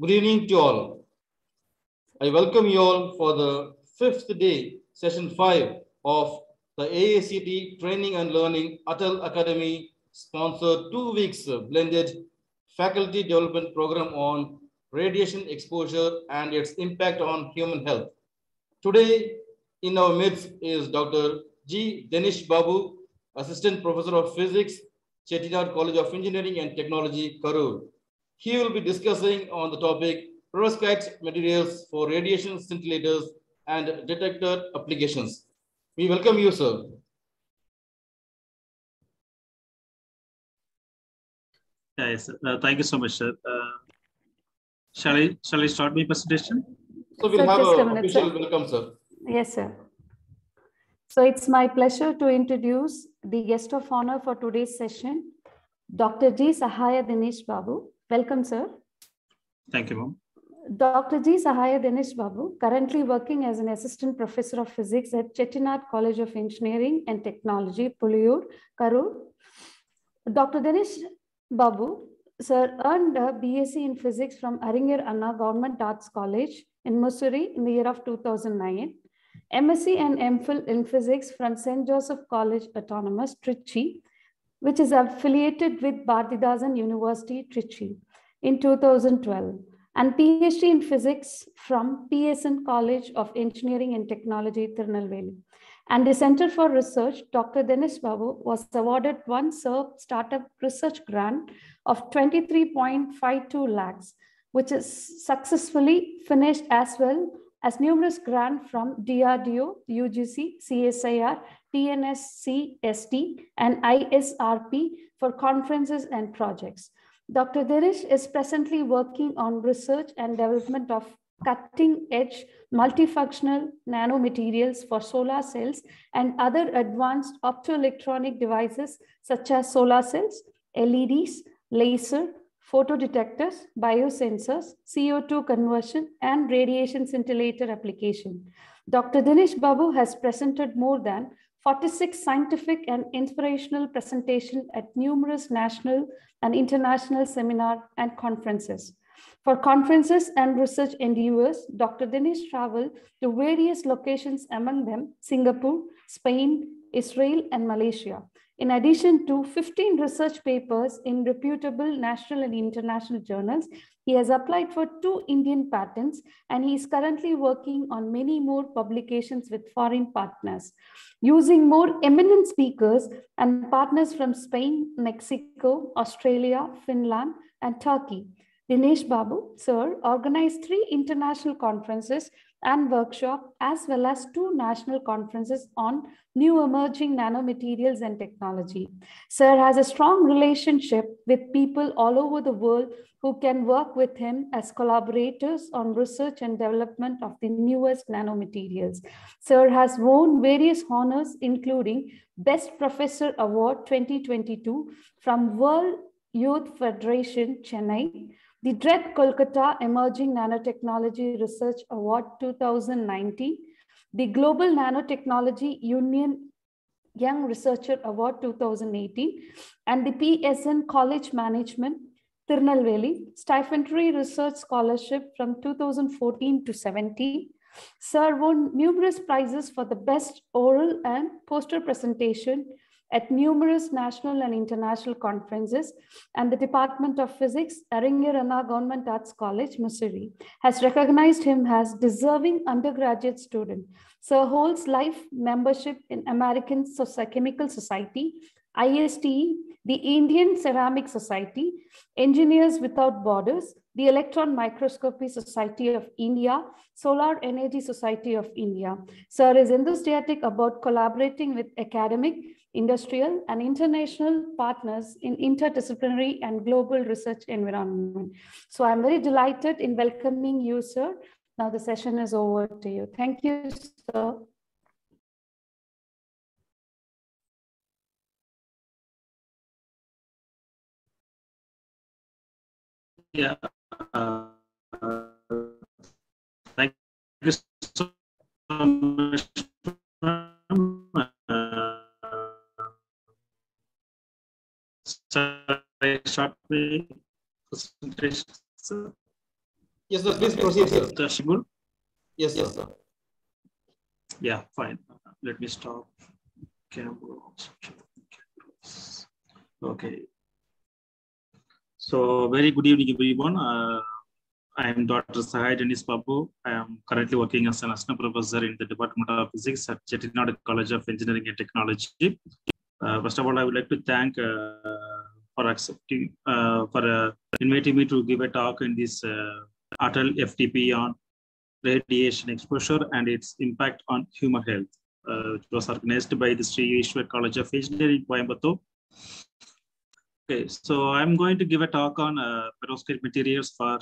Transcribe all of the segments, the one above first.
Good evening to all. I welcome you all for the fifth day, session 5 of the AACT Training and Learning ATAL Academy sponsored 2 weeks blended faculty development program on radiation exposure and its impact on human health. Today in our midst is Dr. G. Denish Babu, Assistant Professor of Physics, Chettinad College of Engineering and Technology, Karur. He will be discussing on the topic perovskite materials for radiation scintillators and detector applications. We welcome you, sir. Yes, thank you so much, sir. Shall I start my presentation? So we'll have an official welcome, sir. Yes, sir. So it's my pleasure to introduce the guest of honor for today's session, Dr. G. Sahaya Dinesh Babu. Welcome, sir. Thank you, ma'am. Dr. G. Sahaya Dinesh Babu, currently working as an assistant professor of physics at Chettinad College of Engineering and Technology, Puliur, Karur. Dr. Dinesh Babu, sir, earned a BSc in physics from Aringar Anna Government Arts College in Mussoorie in the year of 2009. MSc and MPhil in physics from St. Joseph College Autonomous, Trichy, which is affiliated with Bharatidasan University, Trichy, in 2012. And PhD in physics from PSN College of Engineering and Technology, Tirunelveli. And the Center for Research, Dr. Dinesh Babu, was awarded one SERP startup research grant of 23.52 lakhs, which is successfully finished, as well as numerous grants from DRDO, UGC, CSIR, TNSCST, and ISRP for conferences and projects. Dr. Dinesh is presently working on research and development of cutting-edge multifunctional nanomaterials for solar cells and other advanced optoelectronic devices such as solar cells, LEDs, laser, photodetectors, biosensors, CO2 conversion, and radiation scintillator application. Dr. Dinesh Babu has presented more than 46 scientific and inspirational presentations at numerous national and international seminars and conferences. For conferences and research endeavors, Dr. Dinesh traveled to various locations, among them Singapore, Spain, Israel, and Malaysia. In addition to 15 research papers in reputable national and international journals, he has applied for 2 Indian patents, and he is currently working on many more publications with foreign partners. Using more eminent speakers and partners from Spain, Mexico, Australia, Finland, and Turkey, Dinesh Babu, sir, organized 3 international conferences and workshops, as well as 2 national conferences on new emerging nanomaterials and technology. Sir has a strong relationship with people all over the world who can work with him as collaborators on research and development of the newest nanomaterials. Sir has won various honors, including Best Professor Award 2022 from World Youth Federation, Chennai, the DRED Kolkata Emerging Nanotechnology Research Award 2019, the Global Nanotechnology Union Young Researcher Award 2018, and the PSN College Management, Tirunelveli, Stipendiary Research Scholarship from 2014 to 17. Sir won numerous prizes for the best oral and poster presentation at numerous national and international conferences, and the Department of Physics, Aringar Anna Government Arts College, Mussoorie, has recognized him as deserving undergraduate student. Sir holds life membership in American Chemical Society, ISTE, the Indian Ceramic Society, Engineers Without Borders, the Electron Microscopy Society of India, Solar Energy Society of India. Sir is enthusiastic about collaborating with academic, industrial, and international partners in interdisciplinary and global research environment. So I'm very delighted in welcoming you, sir. Now the session is over to you. Thank you, sir. Yeah. Thank you so much. Start my presentation. Yes, sir. Please proceed, sir. Shibul? Yes, sir. Yeah, fine. Let me stop. Okay. So, very good evening, everyone. I am Dr. Sahai Dennis Babu. I am currently working as an assistant professor in the Department of Physics at Chettinad College of Engineering and Technology. First of all, I would like to thank for accepting, for inviting me to give a talk in this ATAL FTP on radiation exposure and its impact on human health. It was organized by the Sri Ishwar College of Engineering, Coimbatore. Okay, so I'm going to give a talk on perovskite materials for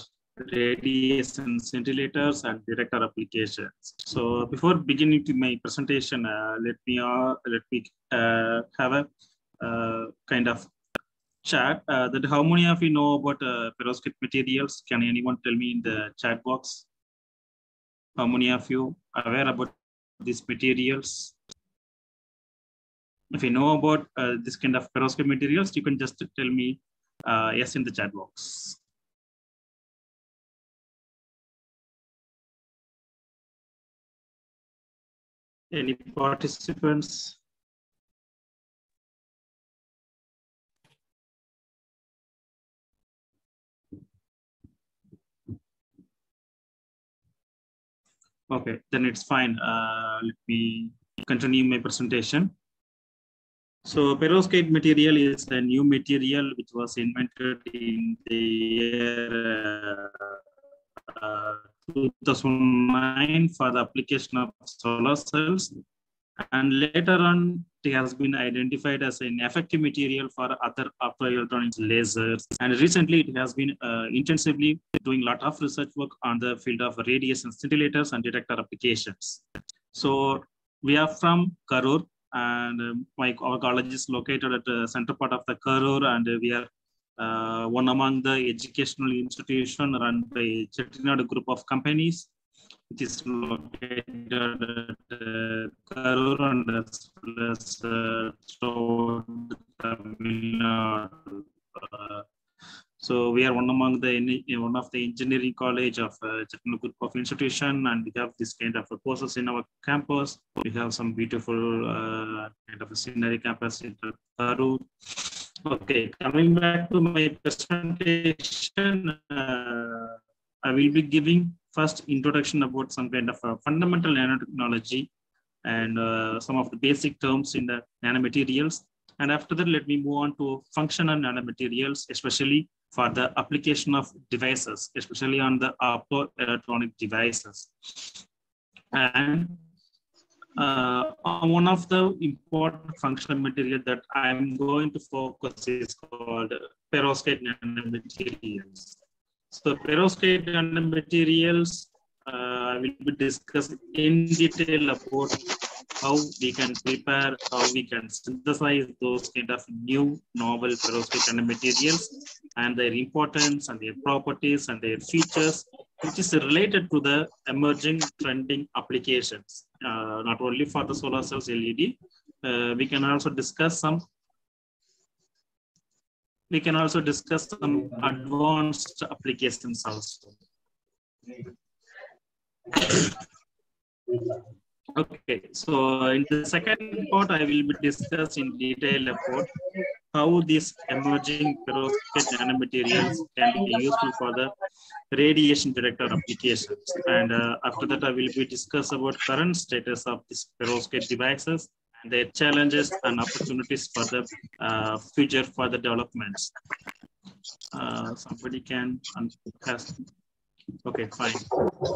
radiation scintillators and detector applications. So before beginning to my presentation, let me have a kind of chat that how many of you know about perovskite materials? Can anyone tell me in the chat box? How many of you are aware about these materials? If you know about this kind of perovskite materials, you can just tell me yes in the chat box. Any participants? Okay, then it's fine. Let me continue my presentation. So perovskite material is a new material which was invented in the year 2009 for the application of solar cells, and later on it has been identified as an effective material for other optoelectronics, lasers, and recently it has been intensively doing a lot of research work on the field of radiation scintillators and detector applications. So we are from Karur, and our college is located at the center part of the Karur, and we are one among the educational institution run by Chettinad group of companies, which is located at Karur and as well as Tamil Nadu. So we are one of the engineering college of Chettinad group of institution, and we have this kind of courses in our campus. We have some beautiful kind of a scenery campus in Karur. Okay, coming back to my presentation, I will be giving first introduction about some kind of fundamental nanotechnology and some of the basic terms in the nanomaterials. And after that, let me move on to functional nanomaterials, especially for the application of devices, especially on the optoelectronic devices. And one of the important functional material that I'm going to focus is called perovskite nanomaterials. So perovskite nanomaterials, I will be discussing in detail about how we can prepare, how we can synthesize those kind of new novel perovskite nanomaterials and their importance and their properties and their features, which is related to the emerging trending applications, not only for the solar cells LED. We can also discuss some advanced applications also. Okay, so in the second part, I will be discussing in detail about how these emerging perovskite nanomaterials can be useful for the radiation detector applications. And after that, I will be discuss about current status of these perovskite devices and their challenges and opportunities for the future for the developments. Somebody can ask. Okay, fine.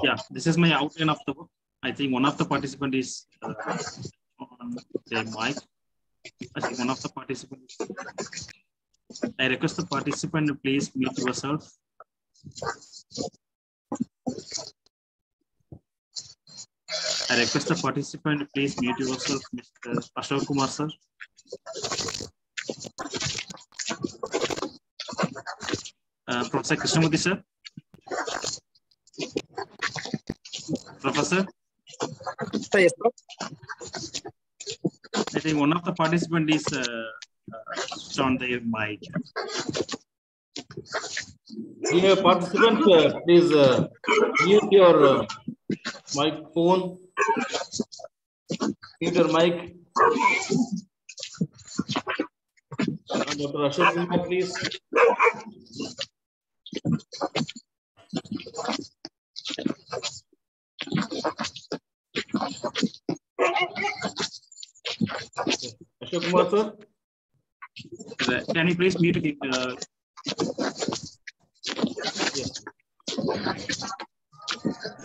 Yeah, this is my outline of the work. I think one of the participants is on their mic. I think one of the participants. I request the participant to please mute yourself. I request the participant to please mute yourself, Mr. Ashok Kumar, sir. Professor Krishnamurthy, sir. Professor. Yes, sir. I think one of the participants is on their mic. We have participants, please Mute your microphone. Mute your mic. Dr. Ashok Kumar, please. Ashok Kumar, sir. Can you please mute it? Yes.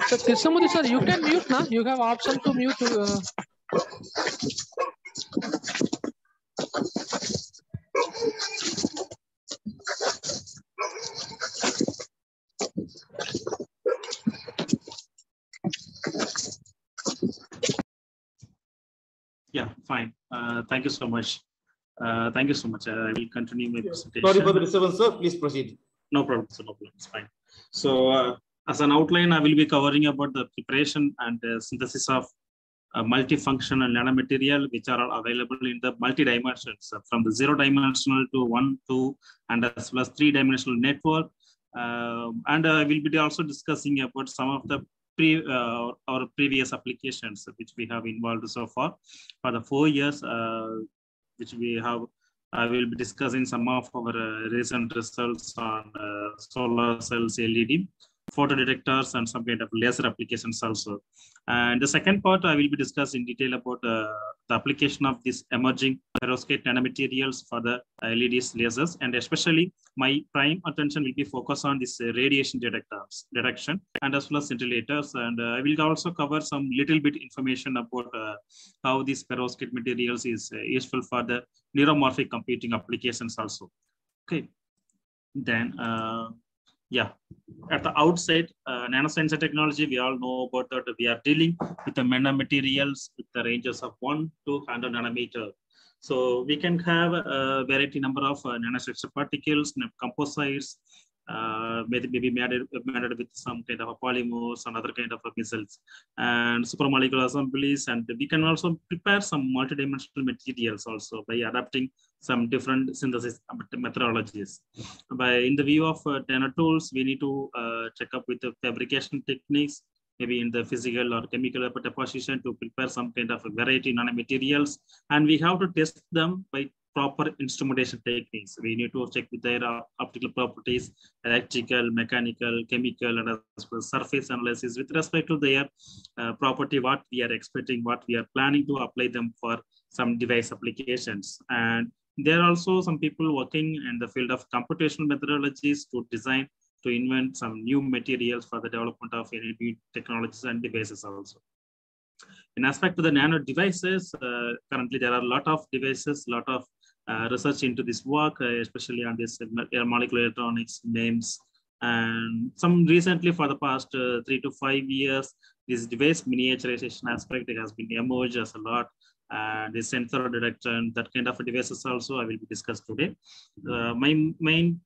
So, Krishnamurthy sir, you can mute now. You have option to mute. Yeah, fine. Thank you so much. Thank you so much. I will continue my presentation. Sorry for the disturbance, sir. Please proceed. No problem, sir. No problem. It's fine. So, as an outline, I will be covering about the preparation and synthesis of multifunctional nanomaterial, which are available in the multi-dimensions, from the 0-dimensional to 1, 2, and as well as 3-dimensional network. And I will be also discussing about some of the our previous applications which we have involved so far for the 4 years, which we have. I will be discussing some of our recent results on solar cells, LED, photo detectors, and some kind of laser applications also. And the second part, I will be discussing in detail about the application of these emerging perovskite nanomaterials for the LEDs, lasers, and especially my prime attention will be focused on this radiation detection and as well as scintillators. And I will also cover some little bit information about how these perovskite materials is useful for the neuromorphic computing applications also. Okay, then yeah, at the outset, nanoscience and technology, we all know about that we are dealing with the nanomaterials with the ranges of 1 to 100 nanometer. So we can have a variety number of nanostructure particles, composites, maybe made with some kind of a polymers and other kind of missiles and supramolecular assemblies. And we can also prepare some multidimensional materials also by adapting some different synthesis methodologies. In the view of nano tools, we need to check up with the fabrication techniques, maybe in the physical or chemical deposition to prepare some kind of a variety nanomaterials. And we have to test them by proper instrumentation techniques. We need to check with their optical properties, electrical, mechanical, chemical, and as well as surface analysis with respect to their property, what we are expecting, what we are planning to apply them for some device applications. And there are also some people working in the field of computational methodologies to design, to invent some new materials for the development of any new technologies and devices also. In aspect to the nano devices, currently there are a lot of devices, a lot of research into this work, especially on this molecular electronics, MEMS, and some recently for the past 3 to 5 years, this device miniaturization aspect has been emerged as a lot. The sensor detection, that kind of devices also I will be discussed today. My main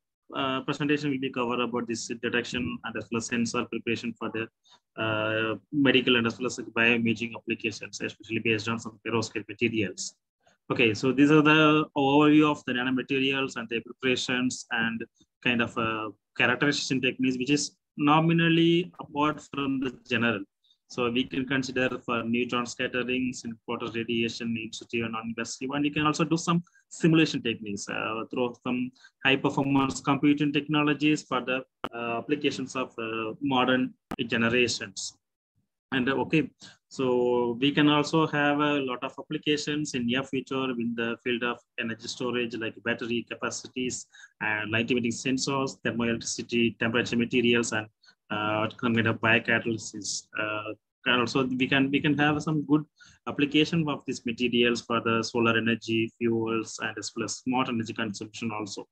presentation will be covered about this detection and as well as sensor preparation for the medical and as well as bioimaging applications, especially based on some perovskite materials. Okay, so these are the overview of the nanomaterials and their preparations and kind of characterization techniques, which is nominally apart from the general. So we can consider for neutron scattering, photo radiation, in-situ and non-invasive, and you can also do some simulation techniques through some high-performance computing technologies for the applications of modern generations. And okay, so we can also have a lot of applications in near future in the field of energy storage, like battery capacities and light emitting sensors, thermoelectricity, temperature materials, and some kind of biocatalysis. And also we can have some good application of these materials for the solar energy, fuels, and as well as smart energy consumption also.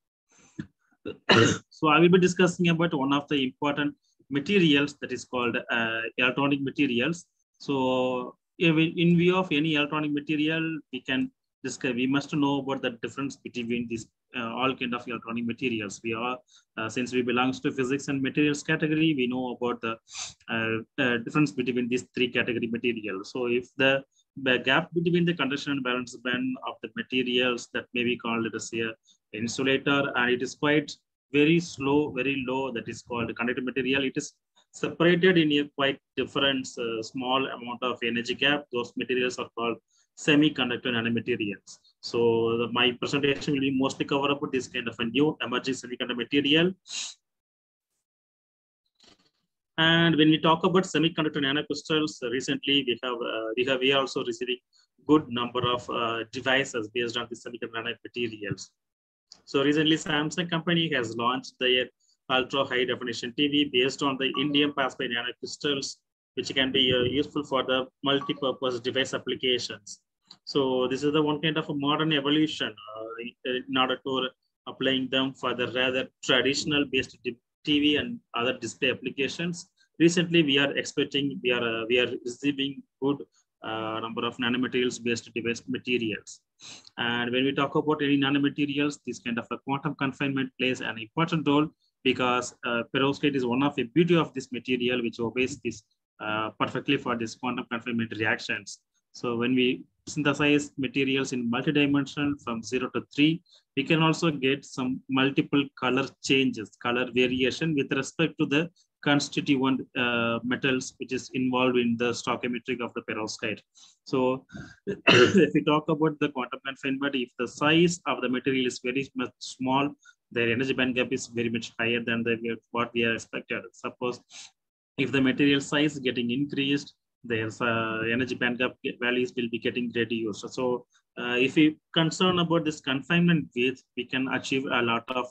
So I will be discussing about one of the important materials that is called electronic materials. So in view of any electronic material, we must know about the difference between these all kind of electronic materials. We are since we belongs to physics and materials category, we know about the difference between these 3 category materials. So if the gap between the conduction and valence band of the materials, that may be called as a insulator, and it is quite very slow, very low, that is called conductive material. It is separated in a quite different small amount of energy gap. Those materials are called semiconductor nanomaterials. So my presentation will be mostly cover up with this kind of a new emerging semiconductor material. And when we talk about semiconductor nanocrystals, recently we are also receiving good number of devices based on the semiconductor nanomaterials. So recently, Samsung company has launched their ultra high definition TV based on the indium phosphide nanocrystals, which can be useful for the multi-purpose device applications. So this is the one kind of a modern evolution in order to applying them for the rather traditional based TV and other display applications. Recently, we are receiving good number of nanomaterials based device materials. And when we talk about any nanomaterials, this kind of a quantum confinement plays an important role because perovskite is one of the beauty of this material, which obeys this perfectly for this quantum confinement reactions. So when we synthesize materials in multidimensional from 0 to 3, we can also get some multiple color changes, color variation with respect to the constituent metals which is involved in the stoichiometry of the perovskite. So if we talk about the quantum confinement, if the size of the material is very much small, their energy band gap is very much higher than what we are expected. Suppose if the material size getting increased, there's energy band gap values will be getting reduced. So if we concern about this confinement width, we can achieve a lot of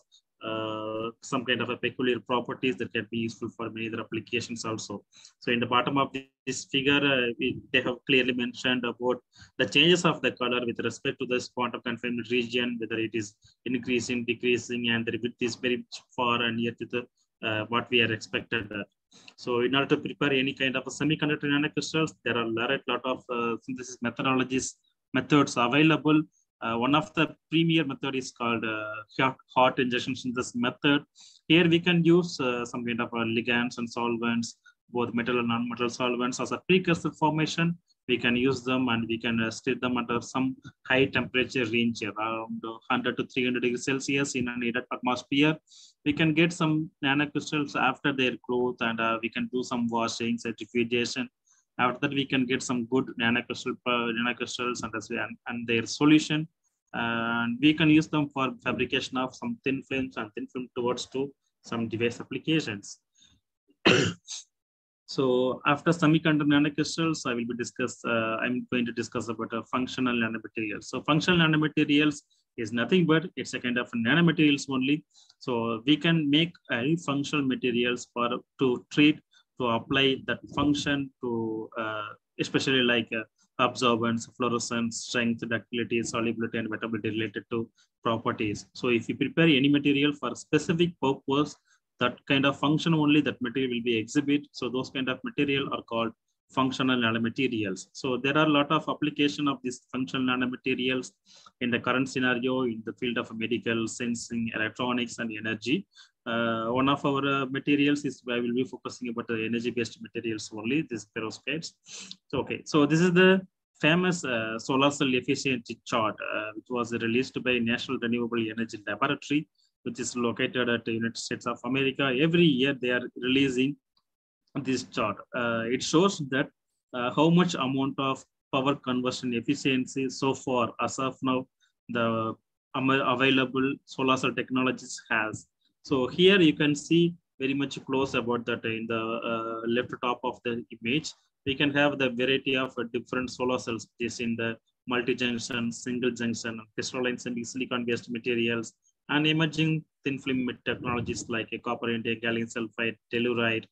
some kind of a peculiar properties that can be useful for many other applications also. So in the bottom of this figure, they have clearly mentioned about the changes of the color with respect to this quantum confinement region, whether it is increasing, decreasing, and the width is very far and near to the what we are expected. So in order to prepare any kind of a semiconductor nanocrystals, there are a lot of synthesis methods available. One of the premier method is called hot injection synthesis method. Here we can use some kind of ligands and solvents, both metal and non-metal solvents as a precursor formation. We can use them and we can stir them under some high temperature range around 100 to 300 degrees Celsius in an aided atmosphere. We can get some nanocrystals after their growth and we can do some washing, centrifugation. After that, we can get some good nanocrystals and their solution. And we can use them for fabrication of some thin films and thin film towards to some device applications. So after semiconductor nanocrystals, I'm going to discuss about functional nanomaterials. So functional nanomaterials is nothing but it's a kind of nanomaterials only. So we can make any functional materials to treat, to apply that function to especially like absorbance, fluorescence, strength, ductility, solubility, and wettability related to properties. So if you prepare any material for a specific purpose, that kind of function only that material will be exhibit. So those kind of material are called functional nanomaterials. So there are a lot of application of these functional nanomaterials in the current scenario in the field of medical, sensing, electronics, and energy. One of our materials is I will be focusing about the energy-based materials only, these perovskites. So, okay, so this is the famous solar cell efficiency chart, which was released by National Renewable Energy Laboratory, which is located at the United States of America. Every year they are releasing this chart. It shows that how much amount of power conversion efficiency so far as of now the available solar cell technologies has. So here you can see very much close about that in the left top of the image. We can have the variety of different solar cells is in the multi-junction, single junction, crystalline silicon-based materials, and emerging thin film technologies like a copper India, gallium sulfide, telluride,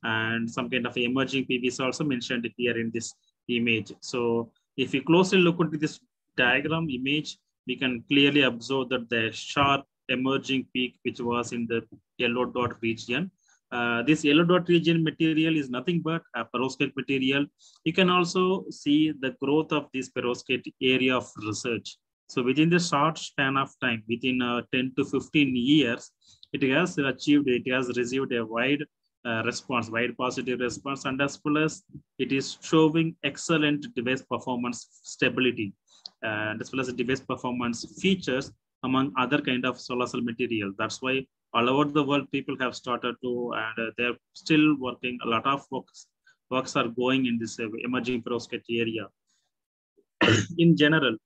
and some kind of emerging PV is also mentioned here in this image. So if you closely look into this diagram image, we can clearly observe that the sharp emerging peak, which was in the yellow dot region. This yellow dot region material is nothing but a perovskite material. You can also see the growth of this perovskite area of research. So within the short span of time, within 10 to 15 years, it has received a wide response, wide positive response, and as well as it is showing excellent device performance stability, and as well as the device performance features among other kind of solar cell material. That's why all over the world, people have started to, and they're still working. A lot of works are going in this emerging perovskite area. In general,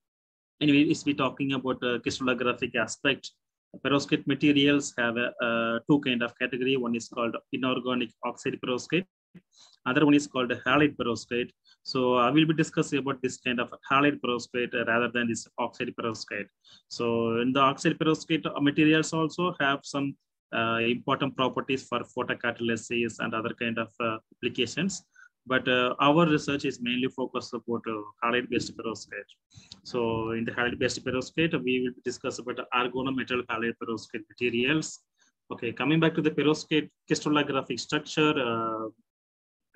anyway, if we're talking about crystallographic aspect, perovskite materials have two kind of category. One is called inorganic oxide perovskite. Other one is called halide perovskite. So I will be discussing about this kind of halide perovskite rather than this oxide perovskite. So in the oxide perovskite materials also have some important properties for photocatalysis and other kind of applications. But our research is mainly focused about halide-based perovskite. So in the halide-based perovskite, we will discuss about organometal halide perovskite materials. Okay, coming back to the perovskite crystallographic structure,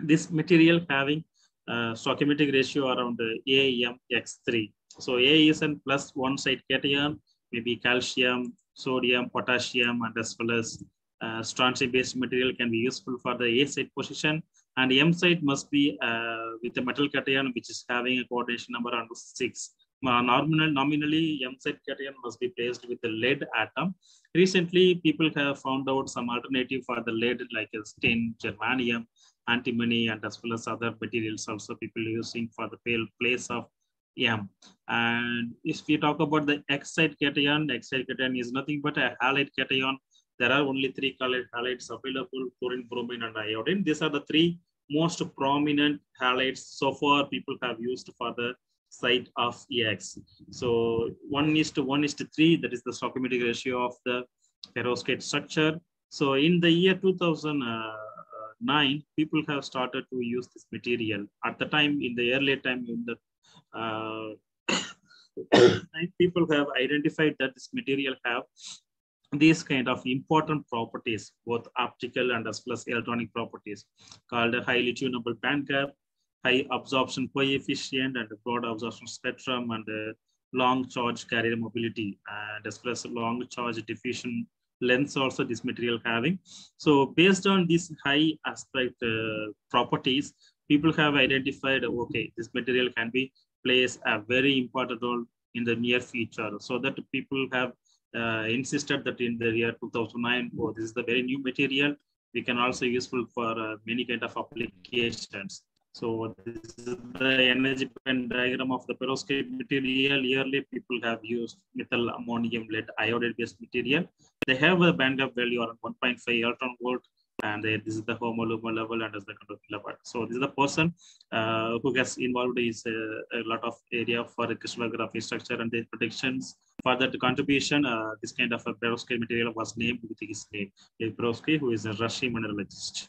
this material having stoichiometric ratio around AMX3. So A is an plus one side cation, maybe calcium, sodium, potassium, and as well as strontium-based material can be useful for the A side position. And M side must be with a metal cation, which is having a coordination number around 6. Nominally, M side cation must be placed with the lead atom. Recently, people have found out some alternative for the lead, like tin, germanium, antimony, and as well as other materials also people using for the place of M. And if we talk about the X side cation is nothing but a halide cation. There are only 3 colored halides available: chlorine, bromine, and iodine. These are the 3 most prominent halides so far people have used for the site of X. So 1:1:3, that is the stoichiometric ratio of the perovskite structure. So in the year 2009, people have started to use this material. At the time, in the earlier time, in the people have identified that this material have these kind of important properties, both optical and as well as electronic properties, called a highly tunable band gap, high absorption coefficient, and a broad absorption spectrum, and a long charge carrier mobility, and as well as long charge diffusion lengths also this material having. So based on these high aspect properties, people have identified, okay, this material can be plays a very important role in the near future. So that people have insisted that in the year 2009, oh, this is the very new material. We can also useful for many kind of applications. So this is the energy band diagram of the perovskite material. Yearly, people have used methyl ammonium lead iodide based material. They have a band gap value around 1.5 electron volt, and this is the homolume level and as the conductivity level. So this is the person who gets involved is a lot of area for the crystallography structure and the predictions. For that contribution, this kind of a perovskite material was named with his name, Perovsky, who is a Russian mineralogist.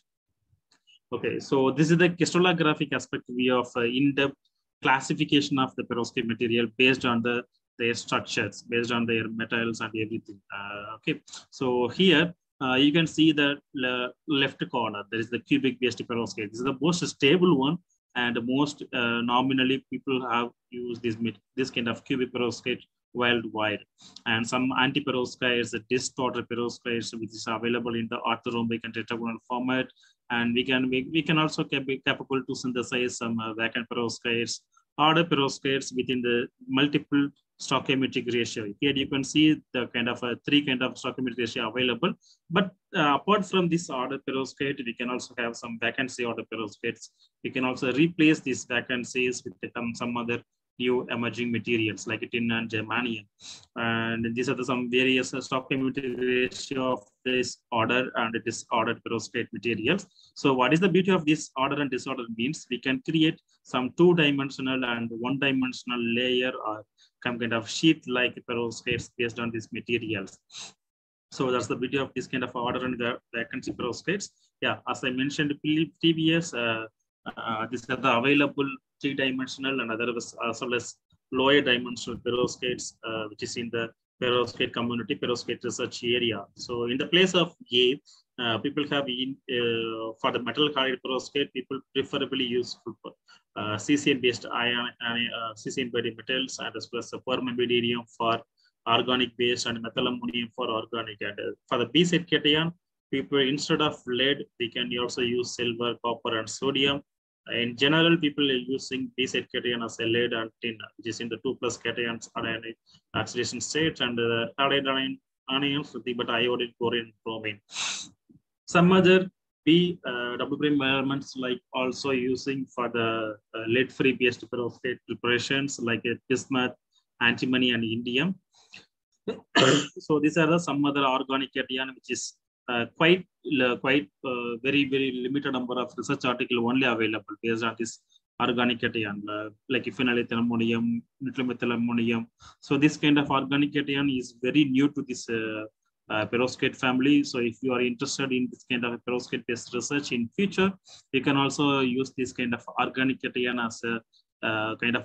Okay, so this is the crystallographic aspect view of in-depth classification of the perovskite material based on their structures, based on their metals and everything. Okay, so here you can see the left corner. There is the cubic-based perovskite. This is the most stable one, and most nominally people have used this kind of cubic perovskite worldwide. And some anti-perovskites, distorted perovskites, which is available in the orthorhombic and tetragonal format. And we can also be capable to synthesize some vacant perovskites, order perovskites within the multiple stoichiometric ratio. Here you can see the kind of 3 kind of stoichiometric ratio available. But apart from this order perovskite, we can also have some vacancy order perovskites. We can also replace these vacancies with some other new emerging materials like tin and germanium. And these are some various stoichiometric ratio of this order and disordered perovskite materials. So what is the beauty of this order and disorder means we can create some 2-dimensional and 1-dimensional layer or some kind of sheet-like perovskites based on these materials. So that's the beauty of this kind of order and the vacancy perovskites. Yeah, as I mentioned previous, these are the available 3-dimensional and other as well as lower dimensional perovskites, which is in the perovskite community, perovskite research area. So in the place of A, people have for the metal halide perovskite, people preferably use cesium-based cesium-based metals, and as well as permembedium for organic based and methyl ammonium for organic. And for the B side cation, people instead of lead, they can also use silver, copper, and sodium. In general, people are using B side cation as a lead and tin, which is in the 2+ cations anion oxidation state, and halide anions, nothing but iodine, chlorine, bromine. Some other B double prime elements like also using for the lead-free based perovskite preparations like bismuth, antimony, and indium. So these are some other organic cation which is quite very limited number of research article only available based on this organic cation like phenylethyl ammonium, nitromethyl ammonium. So this kind of organic cation is very new to this perovskite family. So if you are interested in this kind of perovskite based research in future, you can also use this kind of organic cation as a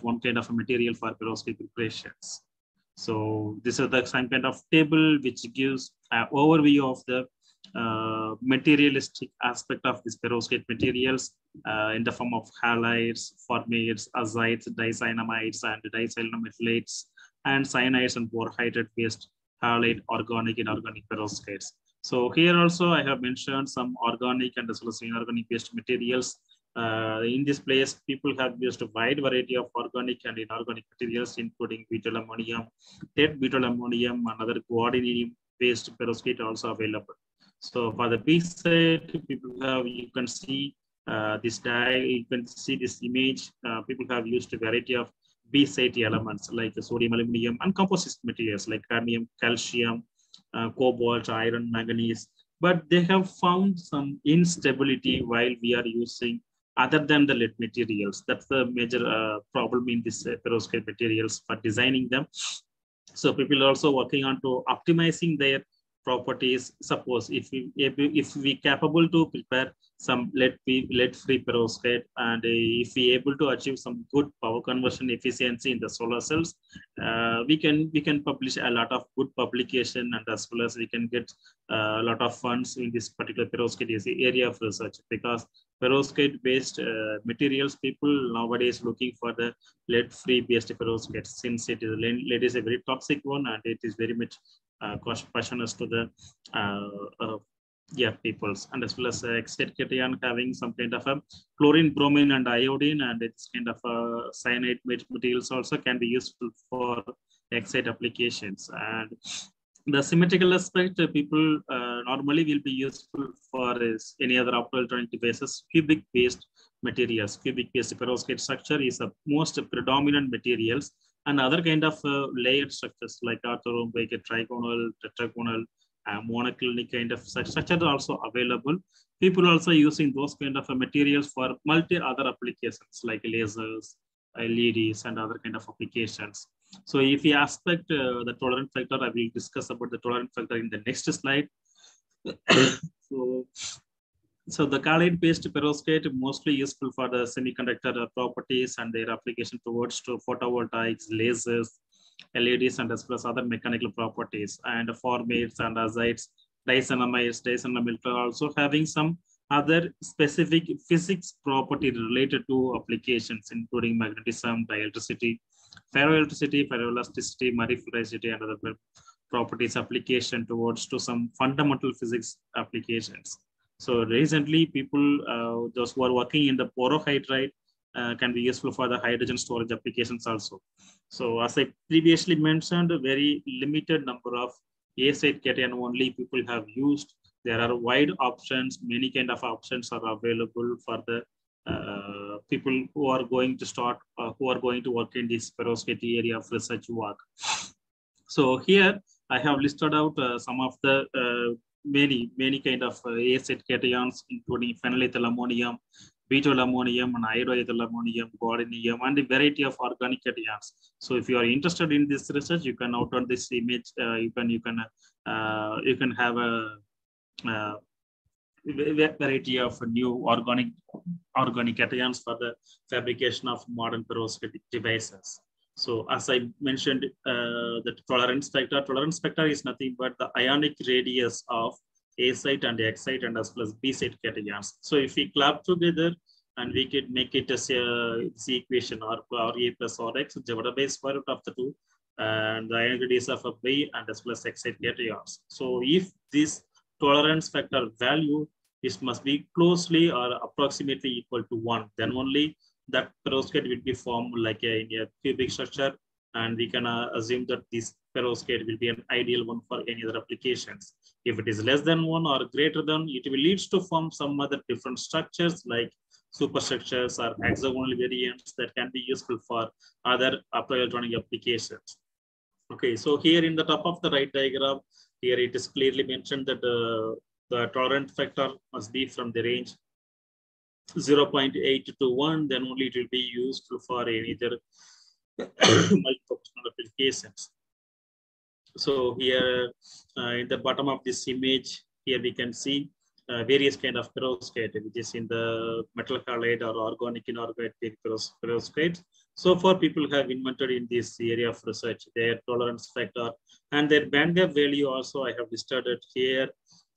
one kind of a material for perovskite preparations. So this is the same kind of table which gives an overview of the materialistic aspect of these perovskite materials in the form of halides, formides, azides, dicyanoamides, and dicyanomethylates, and cyanides and borohydrate based halide, organic, and inorganic perovskites. So here also I have mentioned some organic and as well as inorganic based materials. In this place, people have used a wide variety of organic and inorganic materials, including butyl ammonium, dead butyl ammonium, and other guanidinium-based perovskite also available. So for the B side, people have, you can see this you can see this image. People have used a variety of B site elements like sodium, aluminum, and composite materials like cadmium, calcium, cobalt, iron, manganese. But they have found some instability while we are using other than the lead materials. That's the major problem in this perovskite materials for designing them. So people are also working on to optimizing their properties. Suppose if we capable to prepare some lead-free perovskite, and if we able to achieve some good power conversion efficiency in the solar cells, we can publish a lot of good publication, and as well as we can get a lot of funds in this particular perovskite area of research, because perovskite based materials, people nowadays looking for the lead-free based perovskite, since lead is a very toxic one and it is very much poisonous to the peoples, and as well as excited cation having some kind of a chlorine, bromine, and iodine, and it's kind of cyanide materials also can be useful for excite applications. And the symmetrical aspect, people normally will be useful for any other optical electronic devices. Cubic based materials, cubic based perovskite structure is the most predominant materials, and other kind of layered structures like orthorhombic, trigonal, tetragonal, monoclinic kind of structure are also available. People are also using those kind of materials for multi other applications like lasers, LEDs, and other kind of applications. So if we aspect the tolerant factor, I will discuss about the tolerant factor in the next slide. So the chalide-based perovskite mostly useful for the semiconductor properties and their application towards photovoltaics, lasers, LEDs, and as well as other mechanical properties. And formides and azides, dicyanoamides are also having some other specific physics property related to applications, including magnetism, dielectricity, ferroelectricity, ferroelasticity, marifluoricity, and other properties application towards to some fundamental physics applications. So recently, people, those who are working in the borohydride can be useful for the hydrogen storage applications also. So as I previously mentioned, a very limited number of A-site cation only people have used. There are wide options, many kind of options are available for the people who are going to start, who are going to work in this perovskite area of research work. So here I have listed out some of the many kind of A-site cations, including phenylethyl ammonium, butyl ammonium, and iodoethyl ammonium, guanidinium, and a variety of organic cations. So if you are interested in this research, you can note on this image. You can have a variety of new organic cations for the fabrication of modern perovskite devices. So as I mentioned, the tolerance factor is nothing but the ionic radius of A-site and X-site and as well as B-site cations. So if we club together and we could make it as a equation or A plus or X divided by square root of the two, and the ionic radius of a B and as well as X-site cations. So if this tolerance factor value must be closely or approximately equal to 1, then only that perovskite will be formed like in a cubic structure and we can assume that this perovskite will be an ideal one for any other applications. If it is less than 1 or greater than, it will lead to form some other different structures like superstructures or hexagonal variants that can be useful for other optoelectronic applications. Okay, so here in the top of the right diagram, here it is clearly mentioned that the tolerant factor must be from the range 0.8 to 1, then only it will be useful for any other multifunctional applications. So here in the bottom of this image, here we can see various kind of perovskite, which is in the metal halide or organic inorganic perovskite. So far, people have invented in this area of research their tolerance factor and their band gap value also I have listed it here.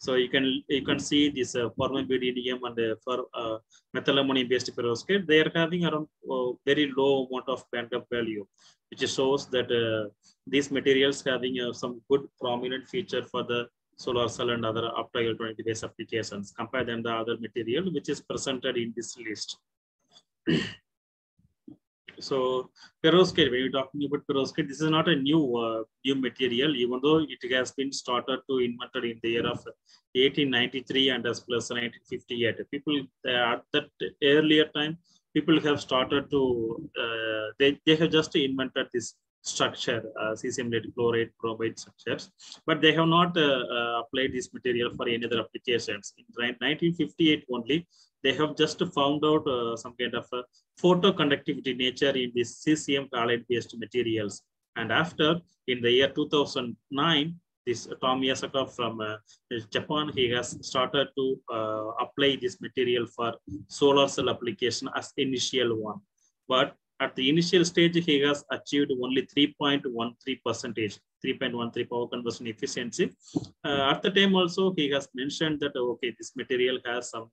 So you can see this formamidinium and for methylammonium based perovskite, they are having around very low amount of band gap value, which shows that these materials having some good prominent feature for the solar cell and other optoelectronic device applications compared than the other material which is presented in this list. So perovskite, when you're talking about perovskite, this is not a new material, even though it has been started to invented in the year of 1893 and as plus 1958. People at that earlier time, people have started to they have just invented this structure, cesium lead chloride bromide structures, but they have not applied this material for any other applications. In 1958 only, they have just found out some kind of photoconductivity nature in this cesium halide based materials. And after, in the year 2009, this Tom Yasaka from Japan, he has started to apply this material for solar cell application as initial one. But at the initial stage, he has achieved only 3.13%, 3.13 power conversion efficiency. At the time also, he has mentioned that, okay, this material has some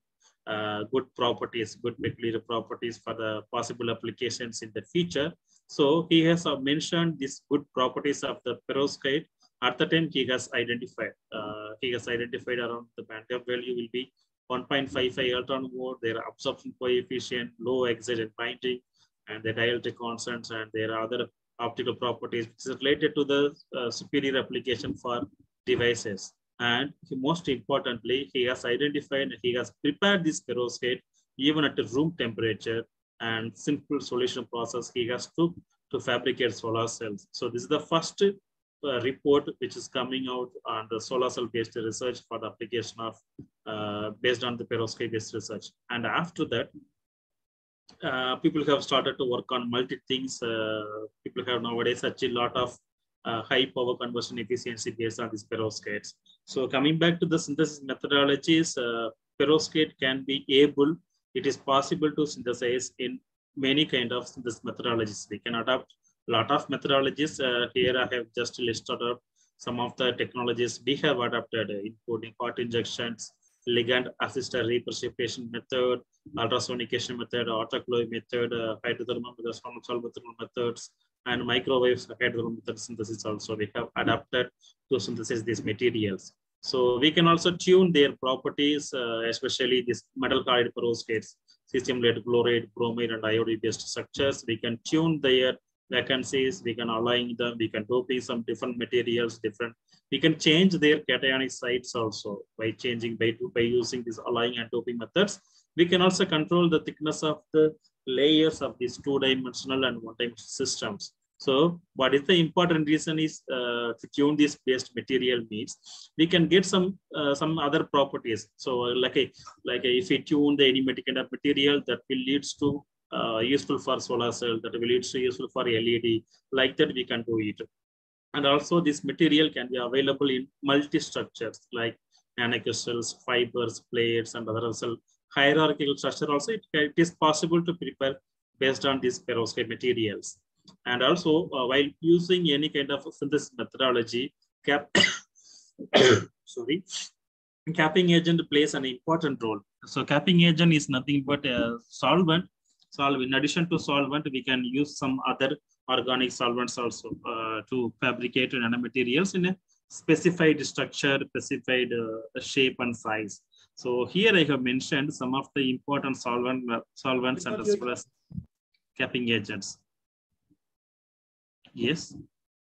good properties, good peculiar properties for the possible applications in the future. So he has mentioned these good properties of the perovskite. At the time, he has identified around the band gap value will be 1.55 electron volt, their absorption coefficient, low excited binding, and the dielectric constants, and there are other optical properties which is related to the superior application for devices. And most importantly, he has identified, he has prepared this perovskite even at a room temperature and simple solution process he has took to fabricate solar cells. So this is the first report which is coming out on the solar cell based research for the application of based on the perovskite based research. And after that, people have started to work on multi things. People have nowadays achieved a lot of high power conversion efficiency based on these perovskites. So coming back to the synthesis methodologies, perovskite can be able, it is possible to synthesize in many kind of synthesis methodologies. We can adopt a lot of methodologies. Here I have just listed up some of the technologies we have adopted, including hot injections, ligand assisted reprecipitation method, ultrasonication method, autoclave method, hydrothermal methods, and microwave hydrothermal method synthesis also we have adapted to synthesize these materials. So we can also tune their properties, especially these metal halide perovskites, cesium lead chloride, bromide, and iodide based structures. We can tune their vacancies, we can align them, we can doping some different materials, we can change their cationic sites also by using these aligning and doping methods. We can also control the thickness of the layers of these two-dimensional and one-dimensional systems. So what is the important reason is to tune this based material means we can get some other properties. So like if we tune the any kind of material, that will leads to useful for solar cell, that will lead to useful for LED, like that we can do it. And also this material can be available in multi-structures like nanocrystals, fibers, plates, and other cell hierarchical structure also. It is possible to prepare based on these perovskite materials. And also while using any kind of synthesis methodology, capping agent plays an important role. So capping agent is nothing but a solvent. In addition to solvent, we can use some other organic solvents also to fabricate nanomaterials in a specified structure, specified shape and size. So here I have mentioned some of the important solvents and as well as capping agents. Yes.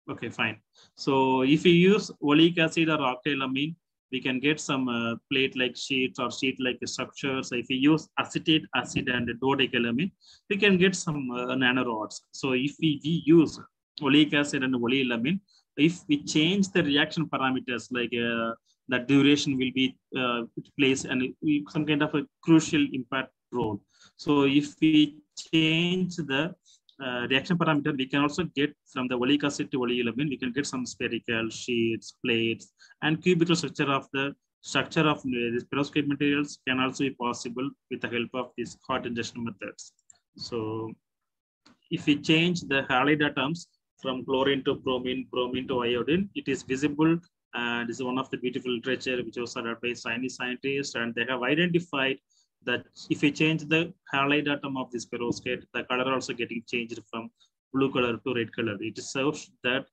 Okay, fine. So if we use oleic acid or octylamine, we can get some plate-like sheets or sheet-like structures. So if we use acetate acid and dodecylamine, we can get some nanorods. So if we use oleic acid and oleamine, if we change the reaction parameters, like the duration will be plays and some kind of a crucial impact role. So if we change the reaction parameter, we can also get from the oleic acid to oleamine, we can get some spherical sheets, plates, and cubical structure of these perovskite materials can also be possible with the help of these hot injection methods. So if we change the halide atoms from chlorine to bromine, bromine to iodine, it is visible. And this is one of the beautiful literature which was started by Chinese scientists, and they have identified that if we change the halide atom of this perovskite, the color also getting changed from blue color to red color. It shows that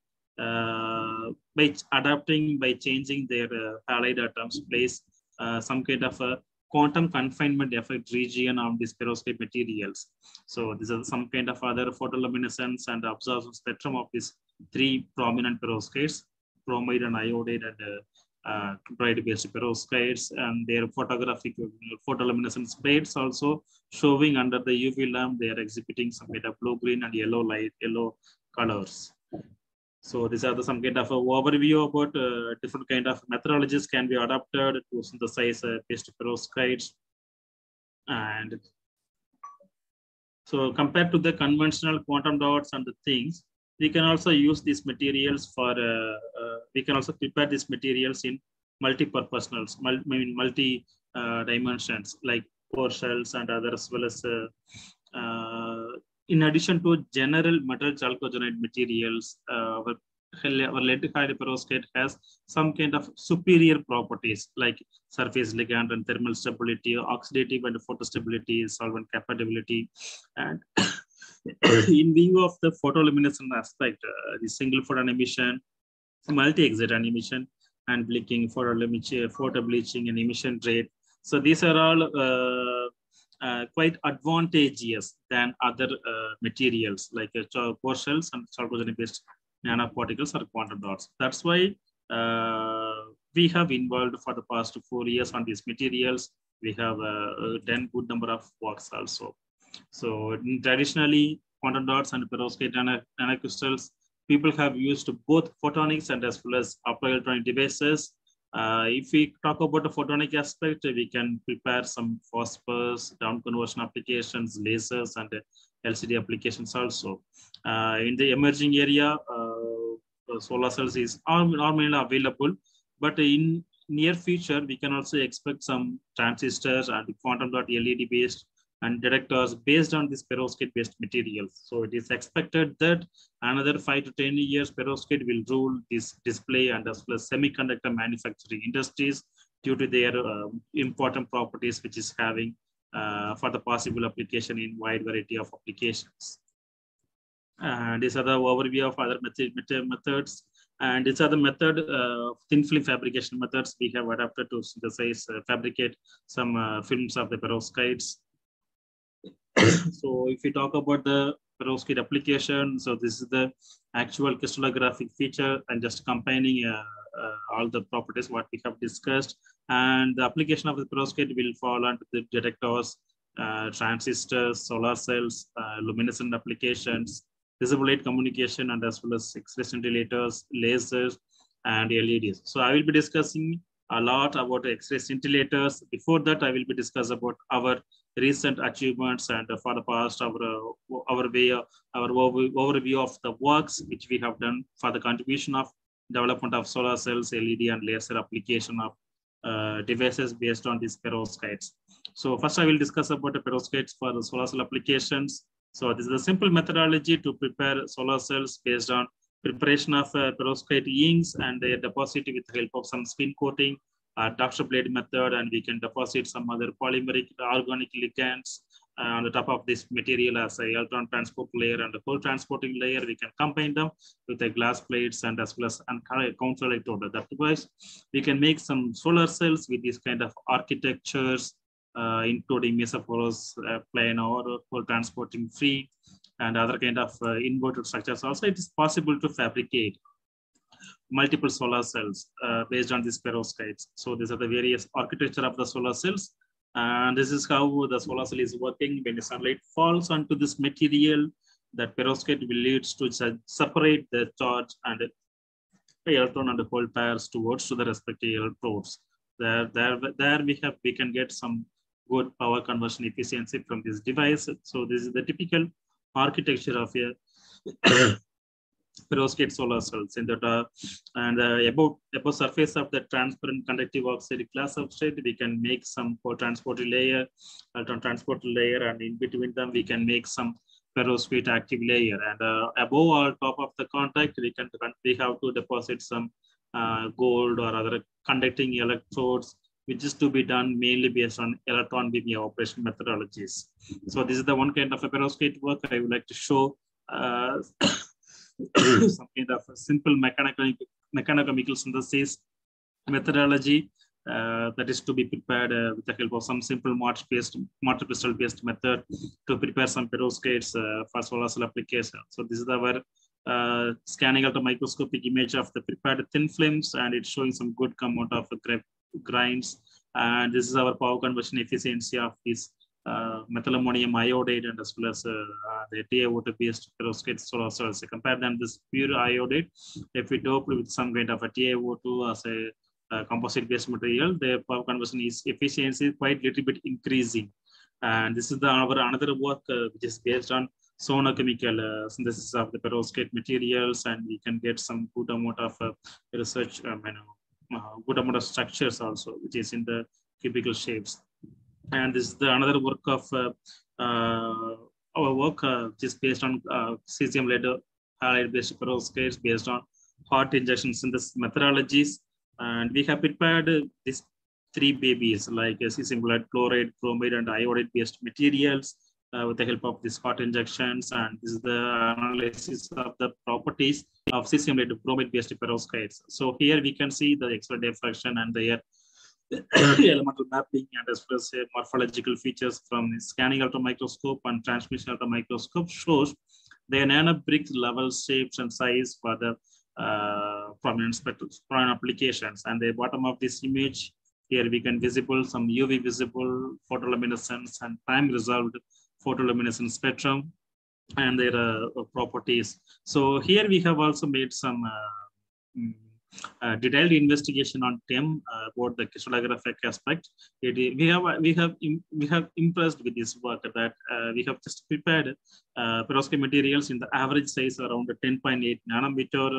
by changing their halide atoms, place some kind of a quantum confinement effect region on these perovskite materials. So these are some kind of other photoluminescence and absorption spectrum of these three prominent perovskites, bromide and iodide and bride-based perovskites, and their photographic photoluminescence plates also showing under the UV lamp. They are exhibiting some kind of blue-green and yellow colors. So these are some kind of overview about different kind of methodologies can be adapted to synthesize based perovskites. And so compared to the conventional quantum dots and the things, we can also use these materials for, we can also prepare these materials in multi-purpose, multi dimensions like core shells and others, as well as in addition to general metal chalcogenide materials, our lead perovskite has some kind of superior properties like surface ligand and thermal stability, oxidative and photostability, solvent compatibility, and in view of the photoluminescent aspect, the single photon emission, multi-exciton emission, and blinking, photo bleaching, and emission rate. So these are all quite advantageous than other materials like core shells and chalcogenide-based nanoparticles or quantum dots. That's why we have involved for the past 4 years on these materials. We have done good number of works also. So traditionally, quantum dots and perovskite nanocrystals, people have used both photonics and as well as optoelectronic devices. If we talk about the photonic aspect, we can prepare some phosphors, down conversion applications, lasers, and LCD applications also. In the emerging area, solar cells are mainly available, but in near future, we can also expect some transistors and quantum dot LED based and detectors based on this perovskite based materials. So it is expected that another 5 to 10 years, perovskite will rule this display and as well as semiconductor manufacturing industries due to their important properties, which is having for the possible application in wide variety of applications. And these are the overview of other methods. And these are the method thin film fabrication methods we have adapted to synthesize, fabricate some films of the perovskites. So if we talk about the perovskite application, so this is the actual crystallographic feature and just combining all the properties what we have discussed. And the application of the perovskite will fall under the detectors, transistors, solar cells, luminescent applications, visible light communication, and as well as X-ray scintillators, lasers, and LEDs. So I will be discussing a lot about X-ray scintillators. Before that, I will be discussing about our recent achievements and for the past our overview of the works which we have done for the contribution of development of solar cells, LED, and laser application of devices based on these perovskites. So first, I will discuss about the perovskites for the solar cell applications. So this is a simple methodology to prepare solar cells based on preparation of perovskite inks and they deposit with the help of some spin coating, Dr. blade method, and we can deposit some other polymeric organic ligands on the top of this material as a electron transport layer and the whole transporting layer. We can combine them with the glass plates and as well as counter electrode. Otherwise, we can make some solar cells with this kind of architectures, including mesoporous, planar, or whole transporting free, and other kind of inverted structures also, it is possible to fabricate multiple solar cells based on these perovskites. So these are the various architecture of the solar cells. And this is how the solar cell is working. When the sunlight falls onto this material, that perovskite will lead to separate the charge and the electron and the hole pairs towards to the respective electrodes. There we can get some good power conversion efficiency from this device. So this is the typical architecture of a perovskite solar cells in that and above surface of the transparent conductive oxide glass substrate, we can make some transport layer, electron transport layer, and in between them we can make some perovskite active layer, and above or top of the contact we have to deposit some gold or other conducting electrodes, which is to be done mainly based on electron beam operation methodologies. So this is the one kind of a perovskite work I would like to show. Some kind of a simple mechanochemical synthesis methodology that is to be prepared with the help of some simple mortar crystal based method to prepare some perovskites for solar cell application. So this is our scanning ultra microscopic image of the prepared thin films, and it's showing some good amount of grinds. And this is our power conversion efficiency of this methylammonium iodide, and as well as the TiO2 based perovskite solar cells. Compare them this pure iodide. If we dope with some kind of a TiO2 as a composite based material, the power conversion efficiency quite little bit increasing. And this is another work which is based on sonochemical synthesis of the perovskite materials, and we can get some good amount of research, good amount of structures also, which is in the cubical shapes. And this is another work of our work, which is based on cesium lead halide based perovskites based on hot injection synthesis methodologies. And we have prepared these three babies like cesium lead, chloride, bromide, and iodide based materials with the help of these hot injections. And this is the analysis of the properties of cesium lead bromide based perovskites. So here we can see the X-ray diffraction and the elemental mapping, and as well as morphological features from scanning ultra microscope and transmission ultra microscope shows the nanobrick level shapes and size for the prominent applications. And the bottom of this image, here we can visible some UV visible photoluminescence and time resolved photoluminescence spectrum and their properties. So here we have also made some detailed investigation on TEM about the crystallographic aspect. We have impressed with this work that we have just prepared perovskite materials in the average size around 10.8 nanometer.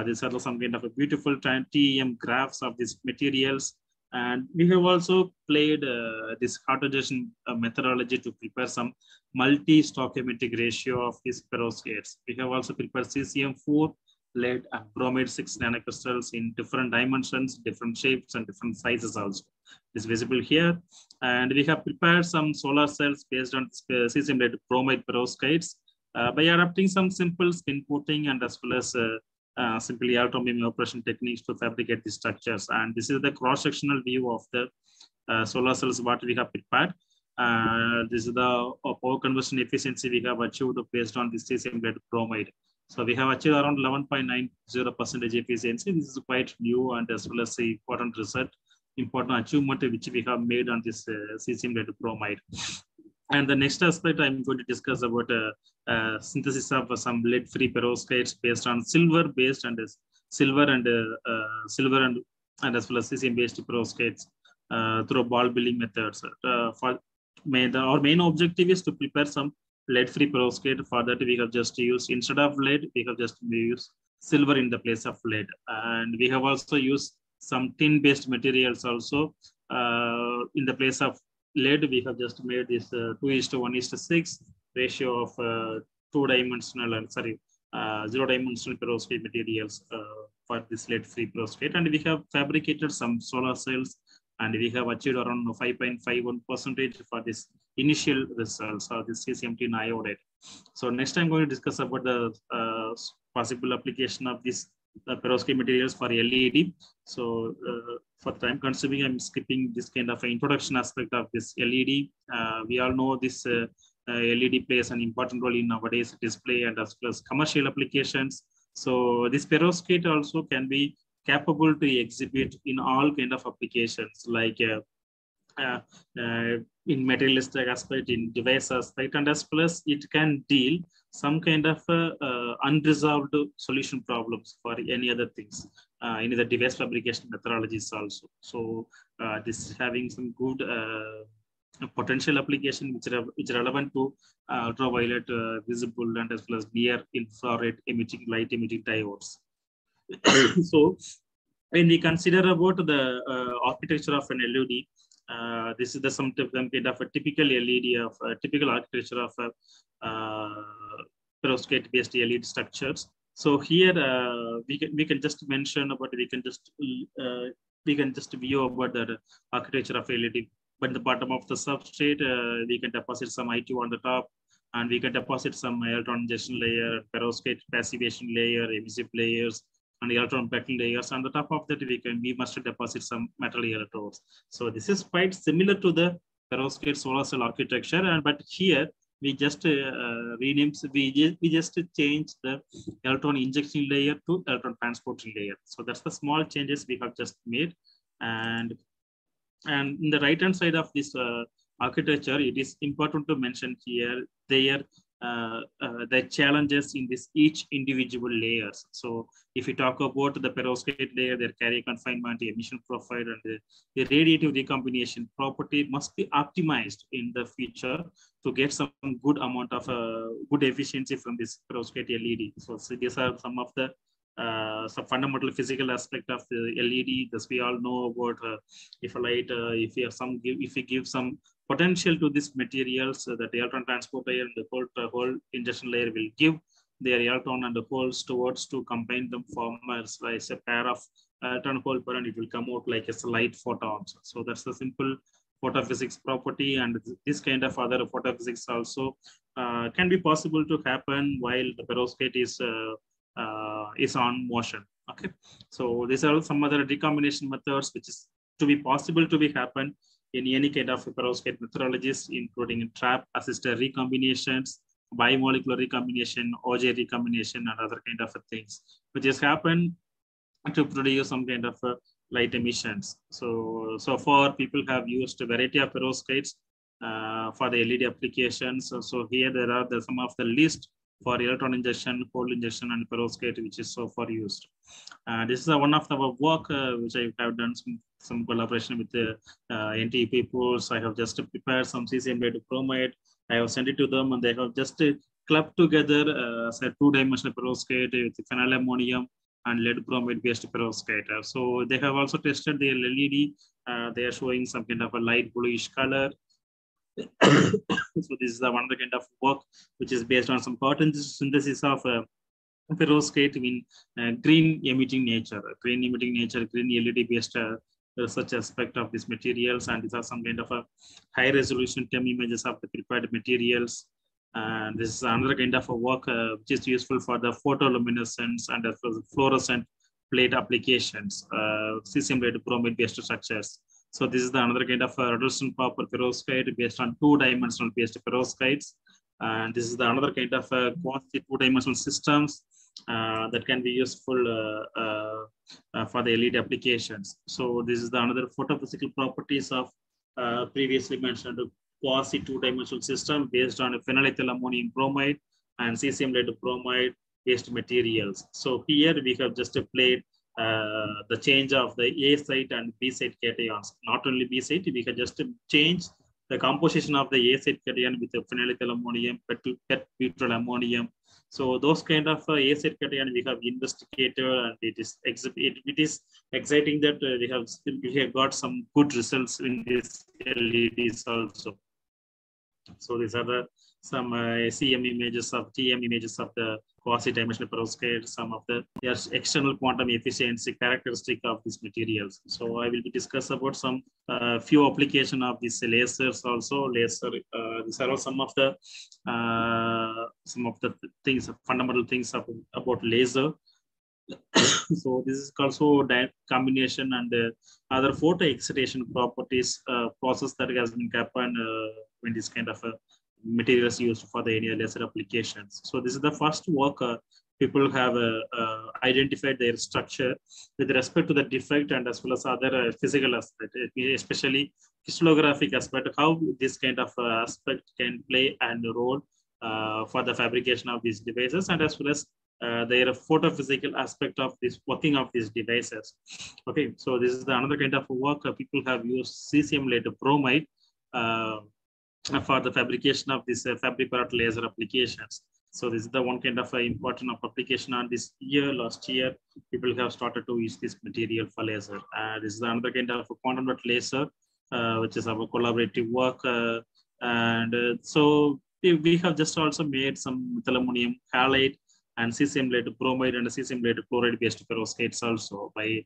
These are some kind of a beautiful TEM graphs of these materials. And we have also played this hot injection methodology to prepare some multi-stoichiometric ratio of these perovskites. We have also prepared cesium-4, lead, and bromide 6 nanocrystals in different dimensions, different shapes, and different sizes also. It's visible here. And we have prepared some solar cells based on cesium lead bromide perovskites by adapting some simple spin coating and as well as simply electron beam operation techniques to fabricate these structures. And this is the cross-sectional view of the solar cells what we have prepared. This is the power conversion efficiency we have achieved based on this cesium lead bromide. So we have achieved around 11.90% efficiency. This is quite new and as well as the important result, important achievement which we have made on this cesium lead bromide. And the next aspect I'm going to discuss about synthesis of some lead-free perovskites based on silver-based and silver and as well as cesium-based perovskites through ball milling methods. Our main objective is to prepare some lead-free perovskite. For that, we have just used, instead of lead, we have just used silver in the place of lead. And we have also used some tin-based materials also. In the place of lead, we have just made this 2:1:6 ratio of zero-dimensional perovskite materials for this lead-free perovskite. And we have fabricated some solar cells, and we have achieved around 5.51% for this initial results of this cesium-tin iodide. So next I'm going to discuss about the possible application of this perovskite materials for LED. So for time consuming, I'm skipping this kind of introduction aspect of this LED. We all know this LED plays an important role in nowadays display and as well as commercial applications. So this perovskite also can be capable to exhibit in all kind of applications like in materialistic aspect, in device aspect, and as well as it can deal some kind of unresolved solution problems for any other things in the device fabrication methodologies also. So this is having some good potential application which are relevant to ultraviolet, visible, and as well as near infrared emitting light emitting diodes. So when we consider about the architecture of an LED, this is the some kind of a typical LED of typical architecture of perovskite based LED structures. So here we can just mention about we can just view about the architecture of LED. But the bottom of the substrate, we can deposit some I2 on the top, and we can deposit some electron injection layer, perovskite passivation layer, emissive layers, and the electron backing layers. On the top of that, we must deposit some metal electrodes. So this is quite similar to the perovskite solar cell architecture, but here we just rename. We just change the electron injection layer to electron transporting layer. So that's the small changes we have just made, and in the right hand side of this architecture, it is important to mention here the challenges in this each individual layers. So if we talk about the perovskite layer, their carrier confinement, the emission profile, and the radiative recombination property must be optimized in the future to get some good amount of good efficiency from this perovskite LED. So these are some of the some fundamental physical aspect of the LED. Thus, we all know about if a light, if we give some potential to these materials, that the electron transport layer and the whole injection layer will give their electron and the holes towards to combine them form as a pair of electron hole pair, and it will come out like a light photons. So that's the simple photophysics property, and this kind of other photophysics also can be possible to happen while the perovskite is on motion. Okay, so these are some other recombination methods which is to be possible to be happen in any kind of perovskite methodologies, including trap assisted recombinations, bimolecular recombination, OJ recombination, and other kind of things, which has happened to produce some kind of light emissions. So far people have used a variety of perovskites for the LED applications. So here there are some of the list for electron injection, hole injection, and perovskite, which is so far used. This is one of our work which I have done some collaboration with the NTE people. So I have just prepared some cesium-lead bromide. I have sent it to them, and they have just clubbed together two-dimensional perovskite with phenylammonium and lead bromide based perovskite. So they have also tested the LED. They are showing some kind of a light bluish color. So this is one of the kind of work which is based on some photosynthesis of perovskite in green emitting nature, green LED based research aspect of these materials, and these are some kind of a high resolution TEM images of the prepared materials. And this is another kind of a work which is useful for the photoluminescence and fluorescent plate applications, cesium-lead bromide based structures. So this is another kind of reduction copper perovskite based on two-dimensional based perovskites. And this is another kind of quasi two-dimensional systems that can be useful for the LED applications. So this is another photophysical properties of previously mentioned quasi two-dimensional system based on a phenylethylammonium bromide and cesium-lead bromide based materials. So here we have just played the change of the A site and B site cations. Not only B site, we can just change the composition of the A site cation with the phenylethylammonium, butyl ammonium. So those kind of A site cation we have investigated, and it is exciting that we have got some good results in these LEDs also. So these are some CM images of TM images of the quasi-dimensional perovskite, some of the external quantum efficiency characteristic of these materials. So I will be discuss about some few application of these lasers also. These are all some of the things, fundamental things about laser. So this is also combination and other photo excitation properties process that has been happened when this kind of materials used for the any laser applications. So this is the first work people have identified their structure with respect to the defect and as well as other physical aspect, especially crystallographic aspect, how this kind of aspect can play and role for the fabrication of these devices, and as well as their photophysical aspect of this working of these devices. Okay, so this is the another kind of work people have used cesium later bromide for the fabrication of this fabric part laser applications. So this is the one kind of important of application on this year. Last year, people have started to use this material for laser. This is another kind of quantum dot laser, which is our collaborative work. So we have just also made some methyl ammonium halide and cesium later bromide and cesium later chloride based perovskites also by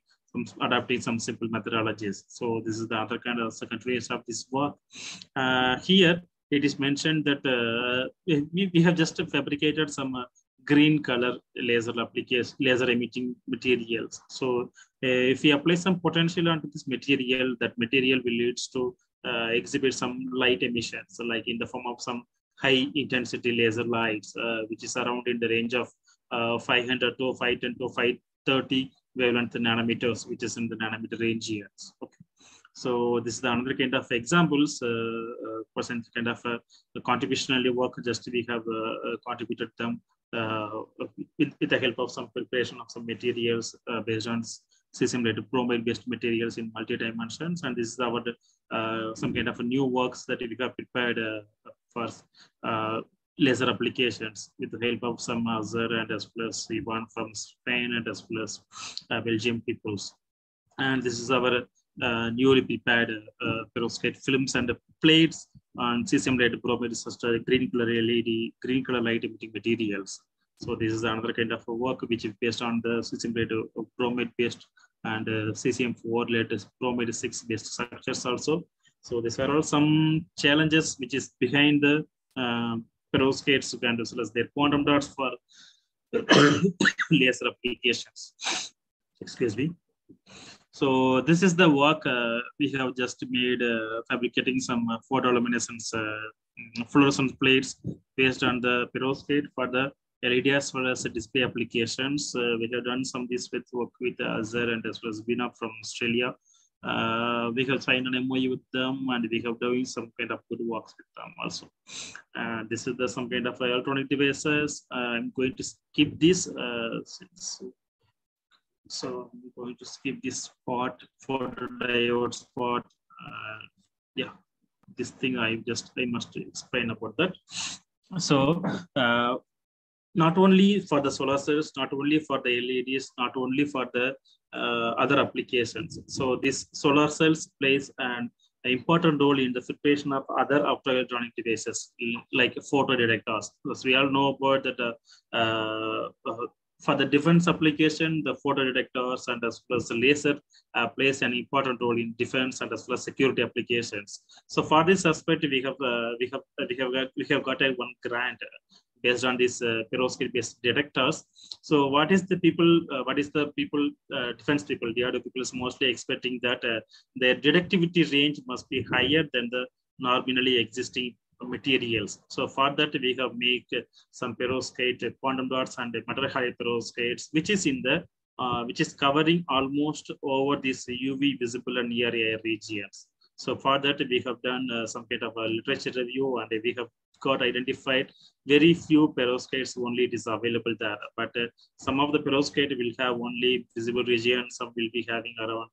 adapting some simple methodologies. So this is the other kind of secondaries of this work. Here it is mentioned that we have just fabricated some green color laser application, laser emitting materials. So if we apply some potential onto this material, that material will lead to exhibit some light emissions, so like in the form of some high intensity laser lights, which is around in the range of 500 to 510 to 530 wavelength nanometers, which is in the nanometer range years. Okay. So this is the another kind of examples, percent kind of contributionally work. Just we have contributed them with the help of some preparation of some materials based on cesium later bromide based materials in multi dimensions. And this is our some kind of a new works that we have prepared for laser applications with the help of some Azure and as well as one from Spain and as well as Belgium peoples. And this is our newly prepared perovskite films and plates on cesium later bromide such as green color LED, green color light emitting materials. So this is another kind of a work which is based on the cesium later bromide based and cesium-4 latest bromide 6 based structures also. So these are all some challenges which is behind the perovskites and as well as their quantum dots for laser applications. Excuse me. So this is the work we have just made fabricating some photoluminescence fluorescent plates based on the perovskite for the LED as well as display applications. We have done some of this with work with Azure and as well as Bina from Australia. We have signed an MOU with them and we have doing some kind of good works with them also. This is some kind of electronic devices. I'm going to skip this. So I'm going to skip this part, photodiode spot. Yeah, this thing I must explain about that. So not only for the solar cells, not only for the LEDs, not only for the other applications. So this solar cells plays an important role in the filtration of other optoelectronic devices like photodetectors. Because we all know about that for the defense application, the photodetectors and as well as the laser plays an important role in defense and as well as security applications. So for this aspect, we have got a one grant based on these perovskite based detectors. So what is the people, defense people, DRDO people is mostly expecting that their detectivity range must be higher than the normally existing materials. So for that, we have made some perovskite quantum dots and matter high perovskites, which is in the which is covering almost over this UV visible and near air regions. So for that, we have done some kind of a literature review and we have got identified very few perovskites only it is available there. But some of the perovskite will have only visible region, some will be having around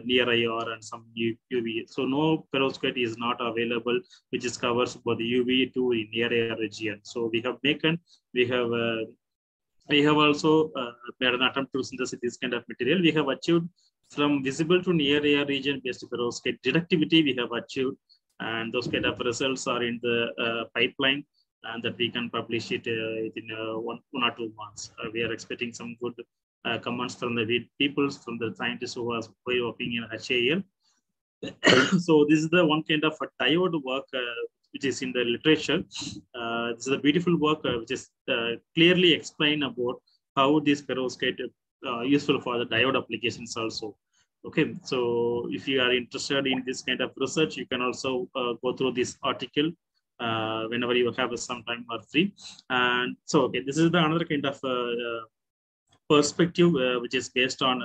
near IR and some UV. So no perovskite is not available, which is covers both the UV to near air region. So we have also made an attempt to synthesize this kind of material. We have achieved from visible to near air region based perovskite detectivity we have achieved, and those kind of results are in the pipeline, and that we can publish it in one or 2 months. We are expecting some good comments from the people, from the scientists who are working in HAL. So this is the one kind of a diode work which is in the literature. This is a beautiful work which is clearly explain about how this perovskite useful for the diode applications also. Okay, so if you are interested in this kind of research, you can also go through this article whenever you have some time or free. And so, okay, this is the another kind of perspective, which is based on